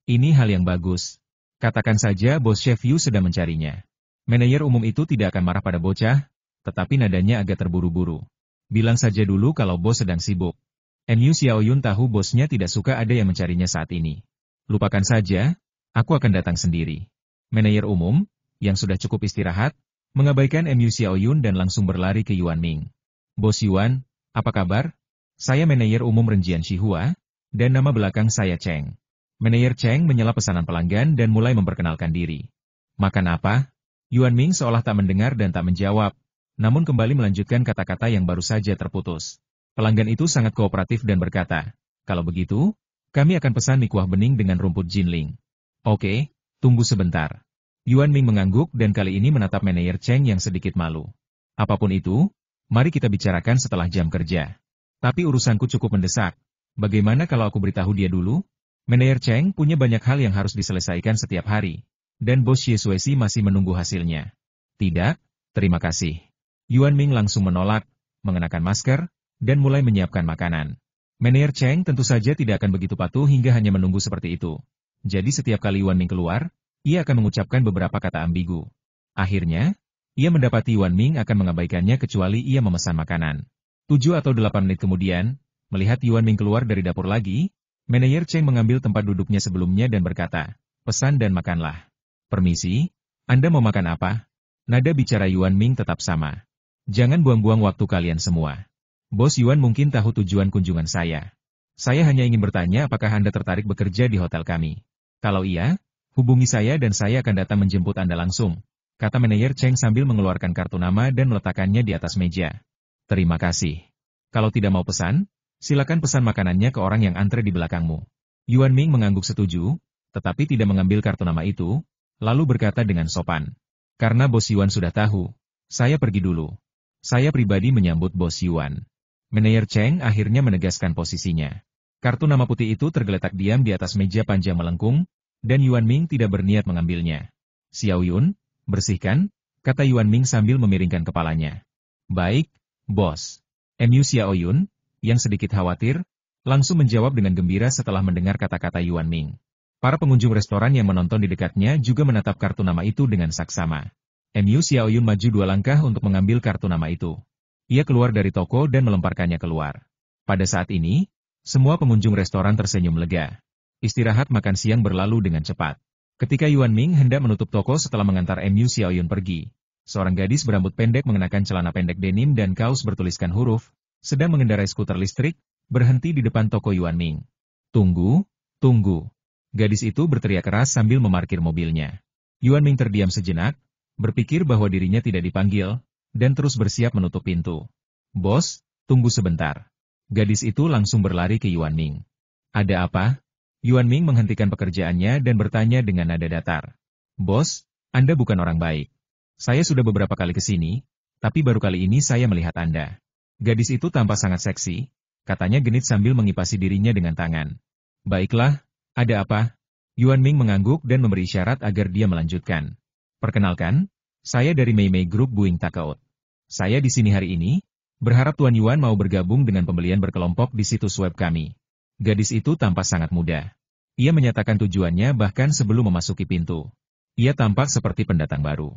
Ini hal yang bagus. Katakan saja bos Chef Yu sedang mencarinya." Manajer umum itu tidak akan marah pada bocah, tetapi nadanya agak terburu-buru. "Bilang saja dulu kalau bos sedang sibuk." Mu Xiaoyun tahu bosnya tidak suka ada yang mencarinya saat ini. "Lupakan saja, aku akan datang sendiri." Manajer umum, yang sudah cukup istirahat, mengabaikan Mu Xiaoyun dan langsung berlari ke Yuan Ming. "Bos Yuan, apa kabar? Saya manajer umum Renjian Shihua, dan nama belakang saya Cheng." Manajer Cheng menyela pesanan pelanggan dan mulai memperkenalkan diri. "Makan apa?" Yuan Ming seolah tak mendengar dan tak menjawab, namun kembali melanjutkan kata-kata yang baru saja terputus. Pelanggan itu sangat kooperatif dan berkata, "Kalau begitu, kami akan pesan mie kuah bening dengan rumput jinling." "Oke, tunggu sebentar." Yuan Ming mengangguk dan kali ini menatap manajer Cheng yang sedikit malu. "Apapun itu, mari kita bicarakan setelah jam kerja. Tapi urusanku cukup mendesak. Bagaimana kalau aku beritahu dia dulu?" Manajer Cheng punya banyak hal yang harus diselesaikan setiap hari, dan bos Xie Suesi masih menunggu hasilnya. "Tidak, terima kasih." Yuan Ming langsung menolak, mengenakan masker, dan mulai menyiapkan makanan. Manajer Cheng tentu saja tidak akan begitu patuh hingga hanya menunggu seperti itu. Jadi setiap kali Yuan Ming keluar, ia akan mengucapkan beberapa kata ambigu. Akhirnya, ia mendapati Yuan Ming akan mengabaikannya kecuali ia memesan makanan. 7 atau 8 menit kemudian, melihat Yuan Ming keluar dari dapur lagi, manajer Cheng mengambil tempat duduknya sebelumnya dan berkata, "Pesan dan makanlah." "Permisi, Anda mau makan apa?" Nada bicara Yuan Ming tetap sama. "Jangan buang-buang waktu kalian semua. Bos Yuan mungkin tahu tujuan kunjungan saya. Saya hanya ingin bertanya apakah Anda tertarik bekerja di hotel kami. Kalau iya, hubungi saya dan saya akan datang menjemput Anda langsung," kata manajer Cheng sambil mengeluarkan kartu nama dan meletakkannya di atas meja. "Terima kasih. Kalau tidak mau pesan, silakan pesan makanannya ke orang yang antre di belakangmu." Yuan Ming mengangguk setuju, tetapi tidak mengambil kartu nama itu, lalu berkata dengan sopan, "Karena bos Yuan sudah tahu, saya pergi dulu." Saya pribadi menyambut bos Yuan. Manajer Cheng akhirnya menegaskan posisinya. Kartu nama putih itu tergeletak diam di atas meja panjang melengkung, dan Yuan Ming tidak berniat mengambilnya. "Xiaoyun, bersihkan," kata Yuan Ming sambil memiringkan kepalanya. "Baik, bos." Mu Xiaoyun, yang sedikit khawatir, langsung menjawab dengan gembira setelah mendengar kata-kata Yuan Ming. Para pengunjung restoran yang menonton di dekatnya juga menatap kartu nama itu dengan saksama. Mu Xiaoyun maju 2 langkah untuk mengambil kartu nama itu. Ia keluar dari toko dan melemparkannya keluar. Pada saat ini, semua pengunjung restoran tersenyum lega. Istirahat makan siang berlalu dengan cepat. Ketika Yuan Ming hendak menutup toko setelah mengantar Mu Xiaoyun pergi, Seorang gadis berambut pendek mengenakan celana pendek denim dan kaos bertuliskan huruf, sedang mengendarai skuter listrik, berhenti di depan toko Yuan Ming. Tunggu, tunggu. Gadis itu berteriak keras sambil memarkir mobilnya. Yuan Ming terdiam sejenak, berpikir bahwa dirinya tidak dipanggil, dan terus bersiap menutup pintu. Bos, tunggu sebentar. Gadis itu langsung berlari ke Yuan Ming. Ada apa? Yuan Ming menghentikan pekerjaannya dan bertanya dengan nada datar. Bos, Anda bukan orang baik. Saya sudah beberapa kali ke sini, tapi baru kali ini saya melihat Anda. Gadis itu tampak sangat seksi, katanya genit sambil mengipasi dirinya dengan tangan. Baiklah, ada apa? Yuan Ming mengangguk dan memberi isyarat agar dia melanjutkan. Perkenalkan, saya dari Mei Mei Group Buing Takaot. Saya di sini hari ini, berharap Tuan Yuan mau bergabung dengan pembelian berkelompok di situs web kami. Gadis itu tampak sangat muda. Ia menyatakan tujuannya bahkan sebelum memasuki pintu. Ia tampak seperti pendatang baru.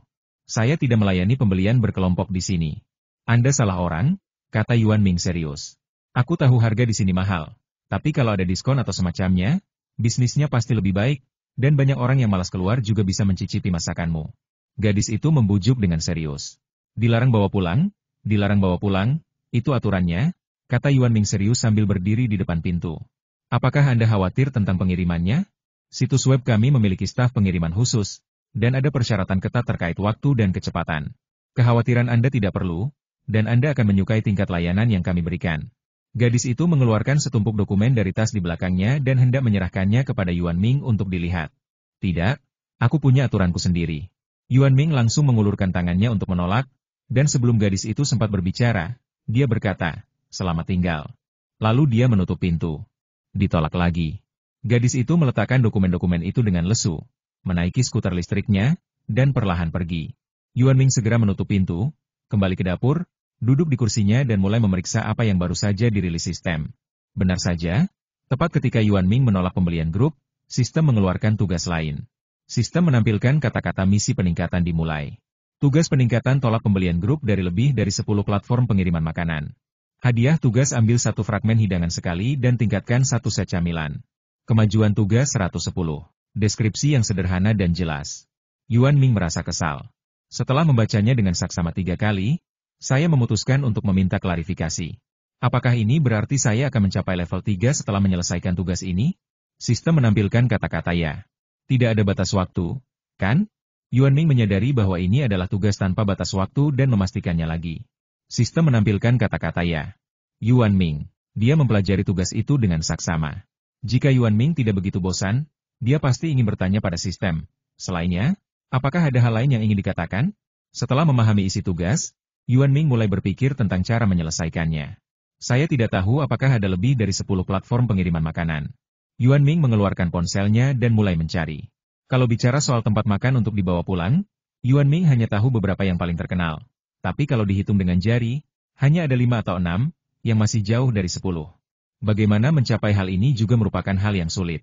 Saya tidak melayani pembelian berkelompok di sini. Anda salah orang, kata Yuan Ming serius. Aku tahu harga di sini mahal, tapi kalau ada diskon atau semacamnya, bisnisnya pasti lebih baik, dan banyak orang yang malas keluar juga bisa mencicipi masakanmu. Gadis itu membujuk dengan serius. Dilarang bawa pulang? Dilarang bawa pulang, itu aturannya, kata Yuan Ming serius sambil berdiri di depan pintu. Apakah Anda khawatir tentang pengirimannya? Situs web kami memiliki staf pengiriman khusus, dan ada persyaratan ketat terkait waktu dan kecepatan. Kekhawatiran Anda tidak perlu, dan Anda akan menyukai tingkat layanan yang kami berikan. Gadis itu mengeluarkan setumpuk dokumen dari tas di belakangnya dan hendak menyerahkannya kepada Yuan Ming untuk dilihat. Tidak, aku punya aturanku sendiri. Yuan Ming langsung mengulurkan tangannya untuk menolak, dan sebelum gadis itu sempat berbicara, dia berkata, selamat tinggal. Lalu dia menutup pintu. Ditolak lagi. Gadis itu meletakkan dokumen-dokumen itu dengan lesu, menaiki skuter listriknya, dan perlahan pergi. Yuan Ming segera menutup pintu, kembali ke dapur, duduk di kursinya dan mulai memeriksa apa yang baru saja dirilis sistem. Benar saja, tepat ketika Yuan Ming menolak pembelian grup, sistem mengeluarkan tugas lain. Sistem menampilkan kata-kata misi peningkatan dimulai. Tugas peningkatan tolak pembelian grup dari lebih dari 10 platform pengiriman makanan. Hadiah tugas ambil 1 fragmen hidangan sekali dan tingkatkan 1 set camilan. Kemajuan tugas 110. Deskripsi yang sederhana dan jelas. Yuan Ming merasa kesal. Setelah membacanya dengan saksama 3 kali, saya memutuskan untuk meminta klarifikasi. Apakah ini berarti saya akan mencapai level 3 setelah menyelesaikan tugas ini? Sistem menampilkan kata-kata ya. Tidak ada batas waktu, kan? Yuan Ming menyadari bahwa ini adalah tugas tanpa batas waktu dan memastikannya lagi. Sistem menampilkan kata-kata ya. Yuan Ming. Dia mempelajari tugas itu dengan saksama. Jika Yuan Ming tidak begitu bosan, dia pasti ingin bertanya pada sistem. Selainnya, apakah ada hal lain yang ingin dikatakan? Setelah memahami isi tugas, Yuan Ming mulai berpikir tentang cara menyelesaikannya. Saya tidak tahu apakah ada lebih dari 10 platform pengiriman makanan. Yuan Ming mengeluarkan ponselnya dan mulai mencari. Kalau bicara soal tempat makan untuk dibawa pulang, Yuan Ming hanya tahu beberapa yang paling terkenal. Tapi kalau dihitung dengan jari, hanya ada 5 atau 6, yang masih jauh dari 10. Bagaimana mencapai hal ini juga merupakan hal yang sulit.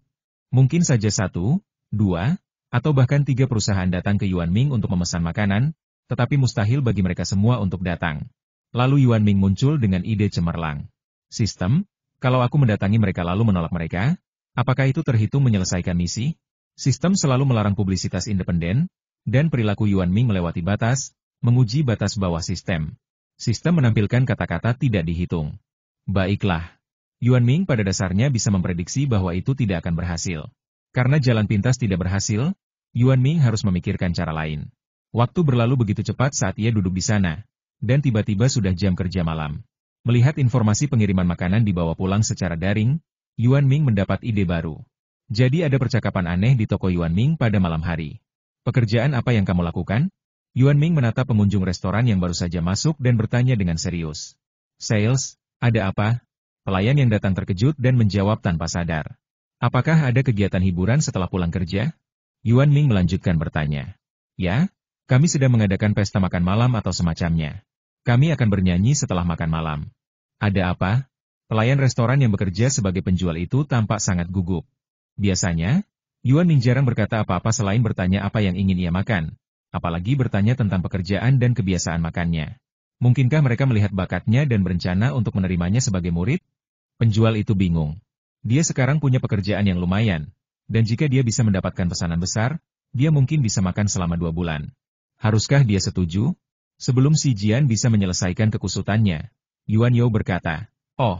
Mungkin saja 1, 2, atau bahkan 3 perusahaan datang ke Yuan Ming untuk memesan makanan, tetapi mustahil bagi mereka semua untuk datang. Lalu Yuan Ming muncul dengan ide cemerlang. Sistem, kalau aku mendatangi mereka lalu menolak mereka, apakah itu terhitung menyelesaikan misi? Sistem selalu melarang publisitas independen, dan perilaku Yuan Ming melewati batas, menguji batas bawah sistem. Sistem menampilkan kata-kata tidak dihitung. Baiklah. Yuan Ming pada dasarnya bisa memprediksi bahwa itu tidak akan berhasil. Karena jalan pintas tidak berhasil, Yuan Ming harus memikirkan cara lain. Waktu berlalu begitu cepat saat ia duduk di sana, dan tiba-tiba sudah jam kerja malam. Melihat informasi pengiriman makanan dibawa pulang secara daring, Yuan Ming mendapat ide baru. Jadi ada percakapan aneh di toko Yuan Ming pada malam hari. Pekerjaan apa yang kamu lakukan? Yuan Ming menatap pengunjung restoran yang baru saja masuk dan bertanya dengan serius. Sales, ada apa? Pelayan yang datang terkejut dan menjawab tanpa sadar. Apakah ada kegiatan hiburan setelah pulang kerja? Yuan Ming melanjutkan bertanya. Ya? Kami sedang mengadakan pesta makan malam atau semacamnya. Kami akan bernyanyi setelah makan malam. Ada apa? Pelayan restoran yang bekerja sebagai penjual itu tampak sangat gugup. Biasanya, Yuan Ming jarang berkata apa-apa selain bertanya apa yang ingin ia makan, apalagi bertanya tentang pekerjaan dan kebiasaan makannya. Mungkinkah mereka melihat bakatnya dan berencana untuk menerimanya sebagai murid? Penjual itu bingung. Dia sekarang punya pekerjaan yang lumayan, dan jika dia bisa mendapatkan pesanan besar, dia mungkin bisa makan selama 2 bulan. Haruskah dia setuju? Sebelum si Jian bisa menyelesaikan kekusutannya, Yuan Yao berkata, "Oh,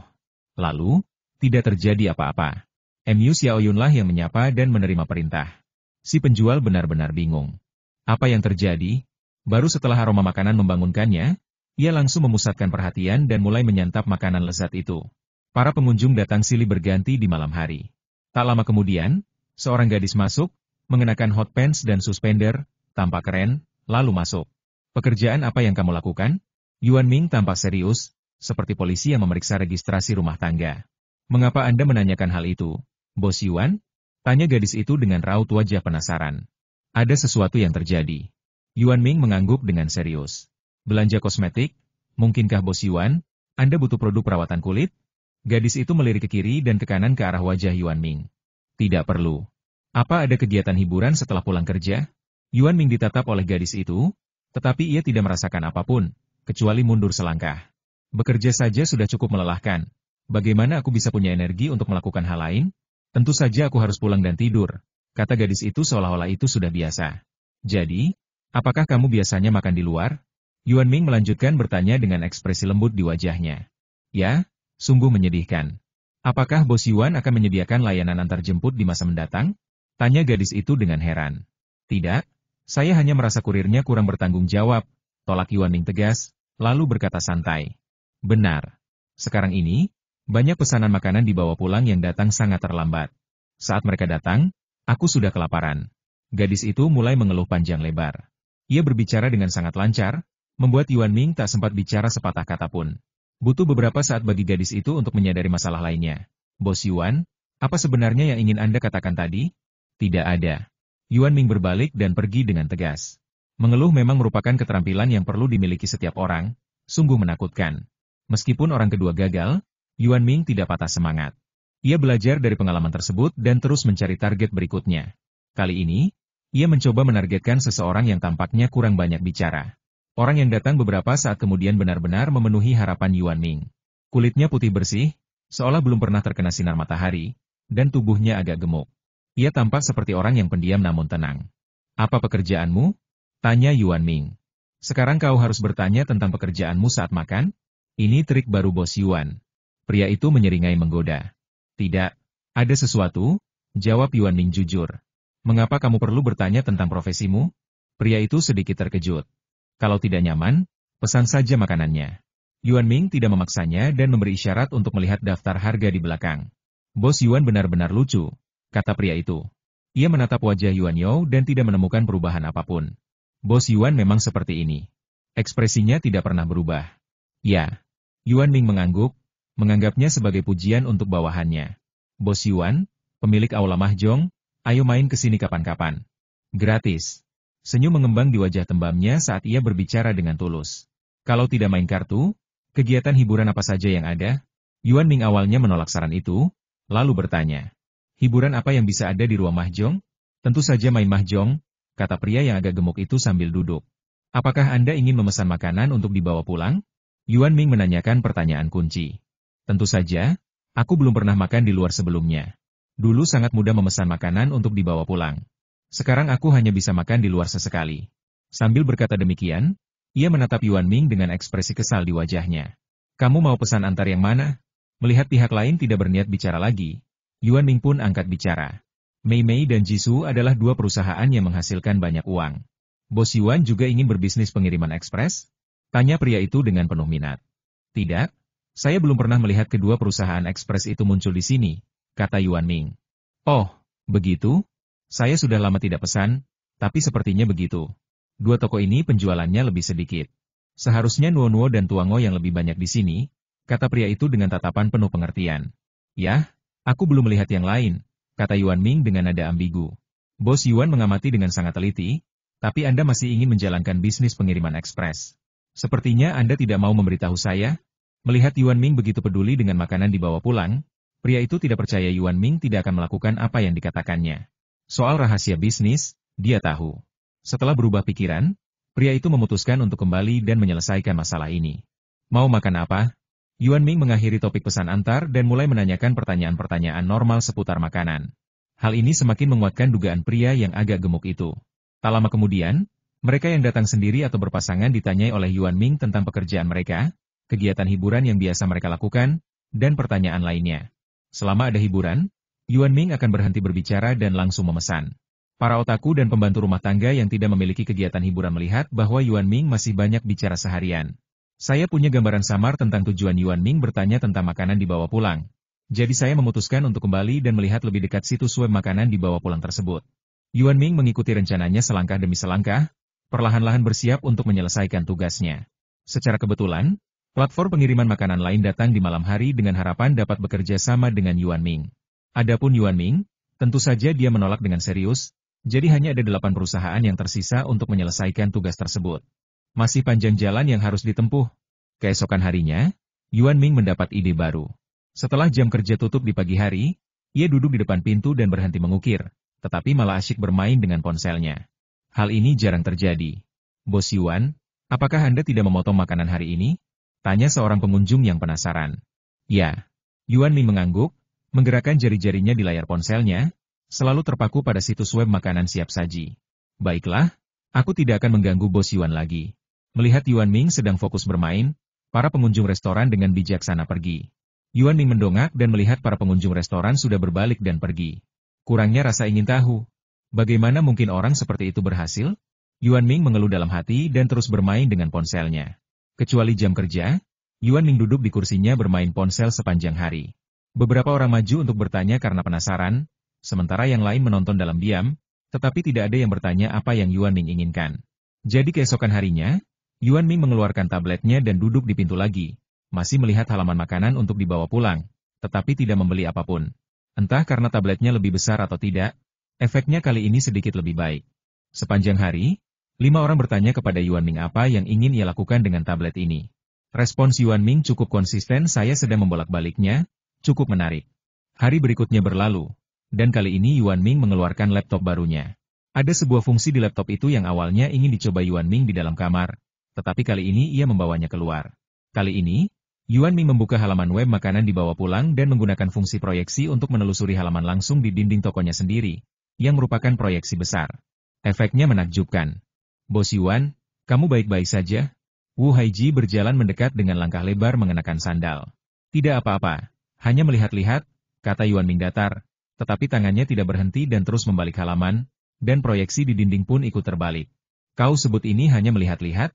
lalu, tidak terjadi apa-apa." Mu Xiaoyunlah yang menyapa dan menerima perintah. Si penjual benar-benar bingung. Apa yang terjadi? Baru setelah aroma makanan membangunkannya, ia langsung memusatkan perhatian dan mulai menyantap makanan lezat itu. Para pengunjung datang silih berganti di malam hari. Tak lama kemudian, seorang gadis masuk, mengenakan hot pants dan suspender, tampak keren, lalu masuk. "Pekerjaan apa yang kamu lakukan?" Yuan Ming tampak serius, seperti polisi yang memeriksa registrasi rumah tangga. "Mengapa Anda menanyakan hal itu, Bos Yuan?" Tanya gadis itu dengan raut wajah penasaran. "Ada sesuatu yang terjadi." Yuan Ming mengangguk dengan serius. "Belanja kosmetik? Mungkinkah Bos Yuan, Anda butuh produk perawatan kulit?" Gadis itu melirik ke kiri dan ke kanan ke arah wajah Yuan Ming. "Tidak perlu." "Apa ada kegiatan hiburan setelah pulang kerja?" Yuan Ming ditatap oleh gadis itu, tetapi ia tidak merasakan apapun, kecuali mundur selangkah. "Bekerja saja sudah cukup melelahkan. Bagaimana aku bisa punya energi untuk melakukan hal lain? Tentu saja aku harus pulang dan tidur," kata gadis itu seolah-olah itu sudah biasa. "Jadi, apakah kamu biasanya makan di luar?" Yuan Ming melanjutkan bertanya dengan ekspresi lembut di wajahnya. "Ya, sungguh menyedihkan. Apakah Bos Yuan akan menyediakan layanan antar jemput di masa mendatang?" Tanya gadis itu dengan heran. "Tidak, saya hanya merasa kurirnya kurang bertanggung jawab," tolak Yuan Ming tegas, lalu berkata santai. "Benar. Sekarang ini, banyak pesanan makanan dibawa pulang yang datang sangat terlambat. Saat mereka datang, aku sudah kelaparan." Gadis itu mulai mengeluh panjang lebar. Ia berbicara dengan sangat lancar, membuat Yuan Ming tak sempat bicara sepatah kata pun. Butuh beberapa saat bagi gadis itu untuk menyadari masalah lainnya. "Bos Yuan, apa sebenarnya yang ingin Anda katakan tadi?" "Tidak ada." Yuan Ming berbalik dan pergi dengan tegas. Mengeluh memang merupakan keterampilan yang perlu dimiliki setiap orang, sungguh menakutkan. Meskipun orang kedua gagal, Yuan Ming tidak patah semangat. Ia belajar dari pengalaman tersebut dan terus mencari target berikutnya. Kali ini, ia mencoba menargetkan seseorang yang tampaknya kurang banyak bicara. Orang yang datang beberapa saat kemudian benar-benar memenuhi harapan Yuan Ming. Kulitnya putih bersih, seolah belum pernah terkena sinar matahari, dan tubuhnya agak gemuk. Ia tampak seperti orang yang pendiam namun tenang. "Apa pekerjaanmu?" tanya Yuan Ming. "Sekarang kau harus bertanya tentang pekerjaanmu saat makan?" Ini trik baru Bos Yuan. Pria itu menyeringai menggoda. "Tidak, ada sesuatu," jawab Yuan Ming jujur. "Mengapa kamu perlu bertanya tentang profesimu?" Pria itu sedikit terkejut. "Kalau tidak nyaman, pesan saja makanannya." Yuan Ming tidak memaksanya dan memberi isyarat untuk melihat daftar harga di belakang. "Bos Yuan benar-benar lucu," kata pria itu. Ia menatap wajah Yuan Yao dan tidak menemukan perubahan apapun. Bos Yuan memang seperti ini. Ekspresinya tidak pernah berubah. "Ya." Yuan Ming mengangguk, menganggapnya sebagai pujian untuk bawahannya. "Bos Yuan, pemilik Aula Mahjong, ayo main ke sini kapan-kapan. Gratis." Senyum mengembang di wajah tembamnya saat ia berbicara dengan tulus. "Kalau tidak main kartu, kegiatan hiburan apa saja yang ada?" Yuan Ming awalnya menolak saran itu, lalu bertanya. "Hiburan apa yang bisa ada di ruang mahjong?" "Tentu saja main mahjong," kata pria yang agak gemuk itu sambil duduk. "Apakah Anda ingin memesan makanan untuk dibawa pulang?" Yuan Ming menanyakan pertanyaan kunci. "Tentu saja, aku belum pernah makan di luar sebelumnya. Dulu sangat mudah memesan makanan untuk dibawa pulang. Sekarang aku hanya bisa makan di luar sesekali." Sambil berkata demikian, ia menatap Yuan Ming dengan ekspresi kesal di wajahnya. "Kamu mau pesan antar yang mana?" Melihat pihak lain tidak berniat bicara lagi, Yuan Ming pun angkat bicara. "Mei Mei dan Jisoo adalah dua perusahaan yang menghasilkan banyak uang. Bos Yuan juga ingin berbisnis pengiriman ekspres?" Tanya pria itu dengan penuh minat. "Tidak, saya belum pernah melihat kedua perusahaan ekspres itu muncul di sini," kata Yuan Ming. "Oh, begitu? Saya sudah lama tidak pesan, tapi sepertinya begitu. Dua toko ini penjualannya lebih sedikit. Seharusnya Nuo-Nuo dan Tuango yang lebih banyak di sini," kata pria itu dengan tatapan penuh pengertian. "Yah, aku belum melihat yang lain," kata Yuan Ming dengan nada ambigu. "Bos Yuan mengamati dengan sangat teliti, tapi Anda masih ingin menjalankan bisnis pengiriman ekspres. Sepertinya Anda tidak mau memberitahu saya." Melihat Yuan Ming begitu peduli dengan makanan dibawa pulang, pria itu tidak percaya Yuan Ming tidak akan melakukan apa yang dikatakannya. Soal rahasia bisnis, dia tahu. Setelah berubah pikiran, pria itu memutuskan untuk kembali dan menyelesaikan masalah ini. "Mau makan apa?" Yuan Ming mengakhiri topik pesan antar dan mulai menanyakan pertanyaan-pertanyaan normal seputar makanan. Hal ini semakin menguatkan dugaan pria yang agak gemuk itu. Tak lama kemudian, Mereka yang datang sendiri atau berpasangan ditanyai oleh Yuan Ming tentang pekerjaan mereka, kegiatan hiburan yang biasa mereka lakukan, dan pertanyaan lainnya. Selama ada hiburan, Yuan Ming akan berhenti berbicara dan langsung memesan. Para otaku dan pembantu rumah tangga yang tidak memiliki kegiatan hiburan melihat bahwa Yuan Ming masih banyak bicara seharian. Saya punya gambaran samar tentang tujuan Yuan Ming bertanya tentang makanan dibawa pulang. Jadi saya memutuskan untuk kembali dan melihat lebih dekat situs web makanan dibawa pulang tersebut. Yuan Ming mengikuti rencananya selangkah demi selangkah, perlahan-lahan bersiap untuk menyelesaikan tugasnya. Secara kebetulan, platform pengiriman makanan lain datang di malam hari dengan harapan dapat bekerja sama dengan Yuan Ming. Adapun Yuan Ming, tentu saja dia menolak dengan serius, jadi hanya ada 8 perusahaan yang tersisa untuk menyelesaikan tugas tersebut. Masih panjang jalan yang harus ditempuh. Keesokan harinya, Yuan Ming mendapat ide baru. Setelah jam kerja tutup di pagi hari, ia duduk di depan pintu dan berhenti mengukir, tetapi malah asyik bermain dengan ponselnya. Hal ini jarang terjadi. Bos Yuan, apakah Anda tidak memotong makanan hari ini? Tanya seorang pengunjung yang penasaran. Ya. Yuan Ming mengangguk, menggerakkan jari-jarinya di layar ponselnya, selalu terpaku pada situs web makanan siap saji. Baiklah, aku tidak akan mengganggu Bos Yuan lagi. Melihat Yuan Ming sedang fokus bermain, para pengunjung restoran dengan bijaksana pergi. Yuan Ming mendongak dan melihat para pengunjung restoran sudah berbalik dan pergi. Kurangnya rasa ingin tahu. Bagaimana mungkin orang seperti itu berhasil? Yuan Ming mengeluh dalam hati dan terus bermain dengan ponselnya. Kecuali jam kerja, Yuan Ming duduk di kursinya bermain ponsel sepanjang hari. Beberapa orang maju untuk bertanya karena penasaran, sementara yang lain menonton dalam diam, tetapi tidak ada yang bertanya apa yang Yuan Ming inginkan. Jadi keesokan harinya, Yuan Ming mengeluarkan tabletnya dan duduk di pintu lagi, masih melihat halaman makanan untuk dibawa pulang, tetapi tidak membeli apapun. Entah karena tabletnya lebih besar atau tidak, efeknya kali ini sedikit lebih baik. Sepanjang hari, 5 orang bertanya kepada Yuan Ming apa yang ingin ia lakukan dengan tablet ini. Respons Yuan Ming cukup konsisten, saya sedang membolak-baliknya, cukup menarik. Hari berikutnya berlalu. Dan kali ini Yuan Ming mengeluarkan laptop barunya. Ada sebuah fungsi di laptop itu yang awalnya ingin dicoba Yuan Ming di dalam kamar, tetapi kali ini ia membawanya keluar. Kali ini, Yuan Ming membuka halaman web makanan dibawa pulang dan menggunakan fungsi proyeksi untuk menelusuri halaman langsung di dinding tokonya sendiri, yang merupakan proyeksi besar. Efeknya menakjubkan. Bos Yuan, kamu baik-baik saja? Wu Haiji berjalan mendekat dengan langkah lebar mengenakan sandal. Tidak apa-apa, hanya melihat-lihat, kata Yuan Ming datar. Tetapi tangannya tidak berhenti dan terus membalik halaman, dan proyeksi di dinding pun ikut terbalik. Kau sebut ini hanya melihat-lihat?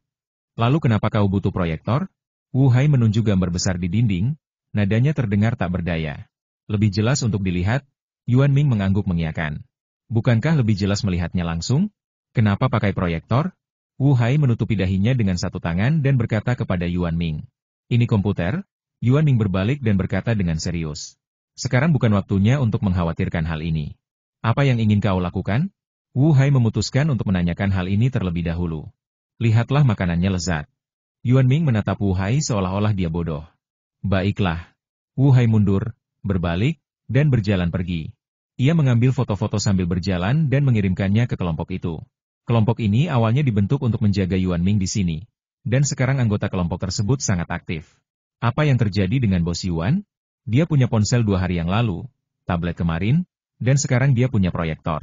Lalu kenapa kau butuh proyektor? Wu Hai menunjuk gambar besar di dinding, nadanya terdengar tak berdaya. Lebih jelas untuk dilihat, Yuan Ming mengangguk mengiyakan. Bukankah lebih jelas melihatnya langsung? Kenapa pakai proyektor? Wu Hai menutupi dahinya dengan satu tangan dan berkata kepada Yuan Ming. Ini komputer? Yuan Ming berbalik dan berkata dengan serius. Sekarang bukan waktunya untuk mengkhawatirkan hal ini. Apa yang ingin kau lakukan? Wu Hai memutuskan untuk menanyakan hal ini terlebih dahulu. Lihatlah makanannya lezat. Yuan Ming menatap Wu Hai seolah-olah dia bodoh. Baiklah. Wu Hai mundur, berbalik, dan berjalan pergi. Ia mengambil foto-foto sambil berjalan dan mengirimkannya ke kelompok itu. Kelompok ini awalnya dibentuk untuk menjaga Yuan Ming di sini. Dan sekarang anggota kelompok tersebut sangat aktif. Apa yang terjadi dengan Bos Yuan? Dia punya ponsel 2 hari yang lalu, tablet kemarin, dan sekarang dia punya proyektor.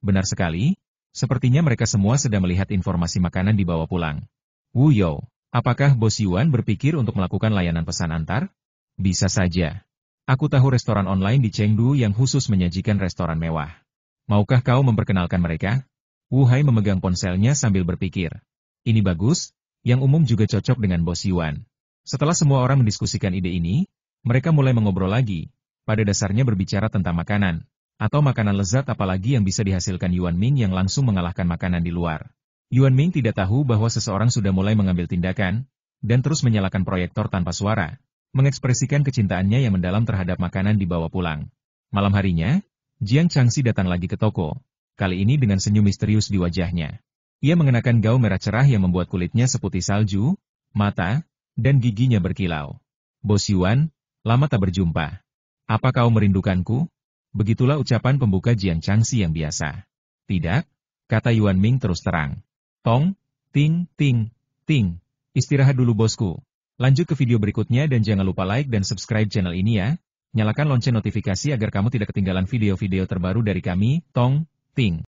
Benar sekali, sepertinya mereka semua sedang melihat informasi makanan dibawa pulang. Wu You, apakah Bos Yuan berpikir untuk melakukan layanan pesan antar? Bisa saja. Aku tahu restoran online di Chengdu yang khusus menyajikan restoran mewah. Maukah kau memperkenalkan mereka? Wu Hai memegang ponselnya sambil berpikir. Ini bagus, yang umum juga cocok dengan Bos Yuan. Setelah semua orang mendiskusikan ide ini, mereka mulai mengobrol lagi, pada dasarnya berbicara tentang makanan, atau makanan lezat apalagi yang bisa dihasilkan Yuan Ming yang langsung mengalahkan makanan di luar. Yuan Ming tidak tahu bahwa seseorang sudah mulai mengambil tindakan, dan terus menyalakan proyektor tanpa suara, mengekspresikan kecintaannya yang mendalam terhadap makanan dibawa pulang. Malam harinya, Jiang Changxi datang lagi ke toko, kali ini dengan senyum misterius di wajahnya. Ia mengenakan gaun merah cerah yang membuat kulitnya seputih salju, mata, dan giginya berkilau. Bos Yuan, lama tak berjumpa. Apa kau merindukanku? Begitulah ucapan pembuka Jiang Changxi yang biasa. Tidak, kata Yuan Ming terus terang. Tong, ting, ting, ting. Istirahat dulu bosku. Lanjut ke video berikutnya dan jangan lupa like dan subscribe channel ini ya. Nyalakan lonceng notifikasi agar kamu tidak ketinggalan video-video terbaru dari kami, Tong, ting.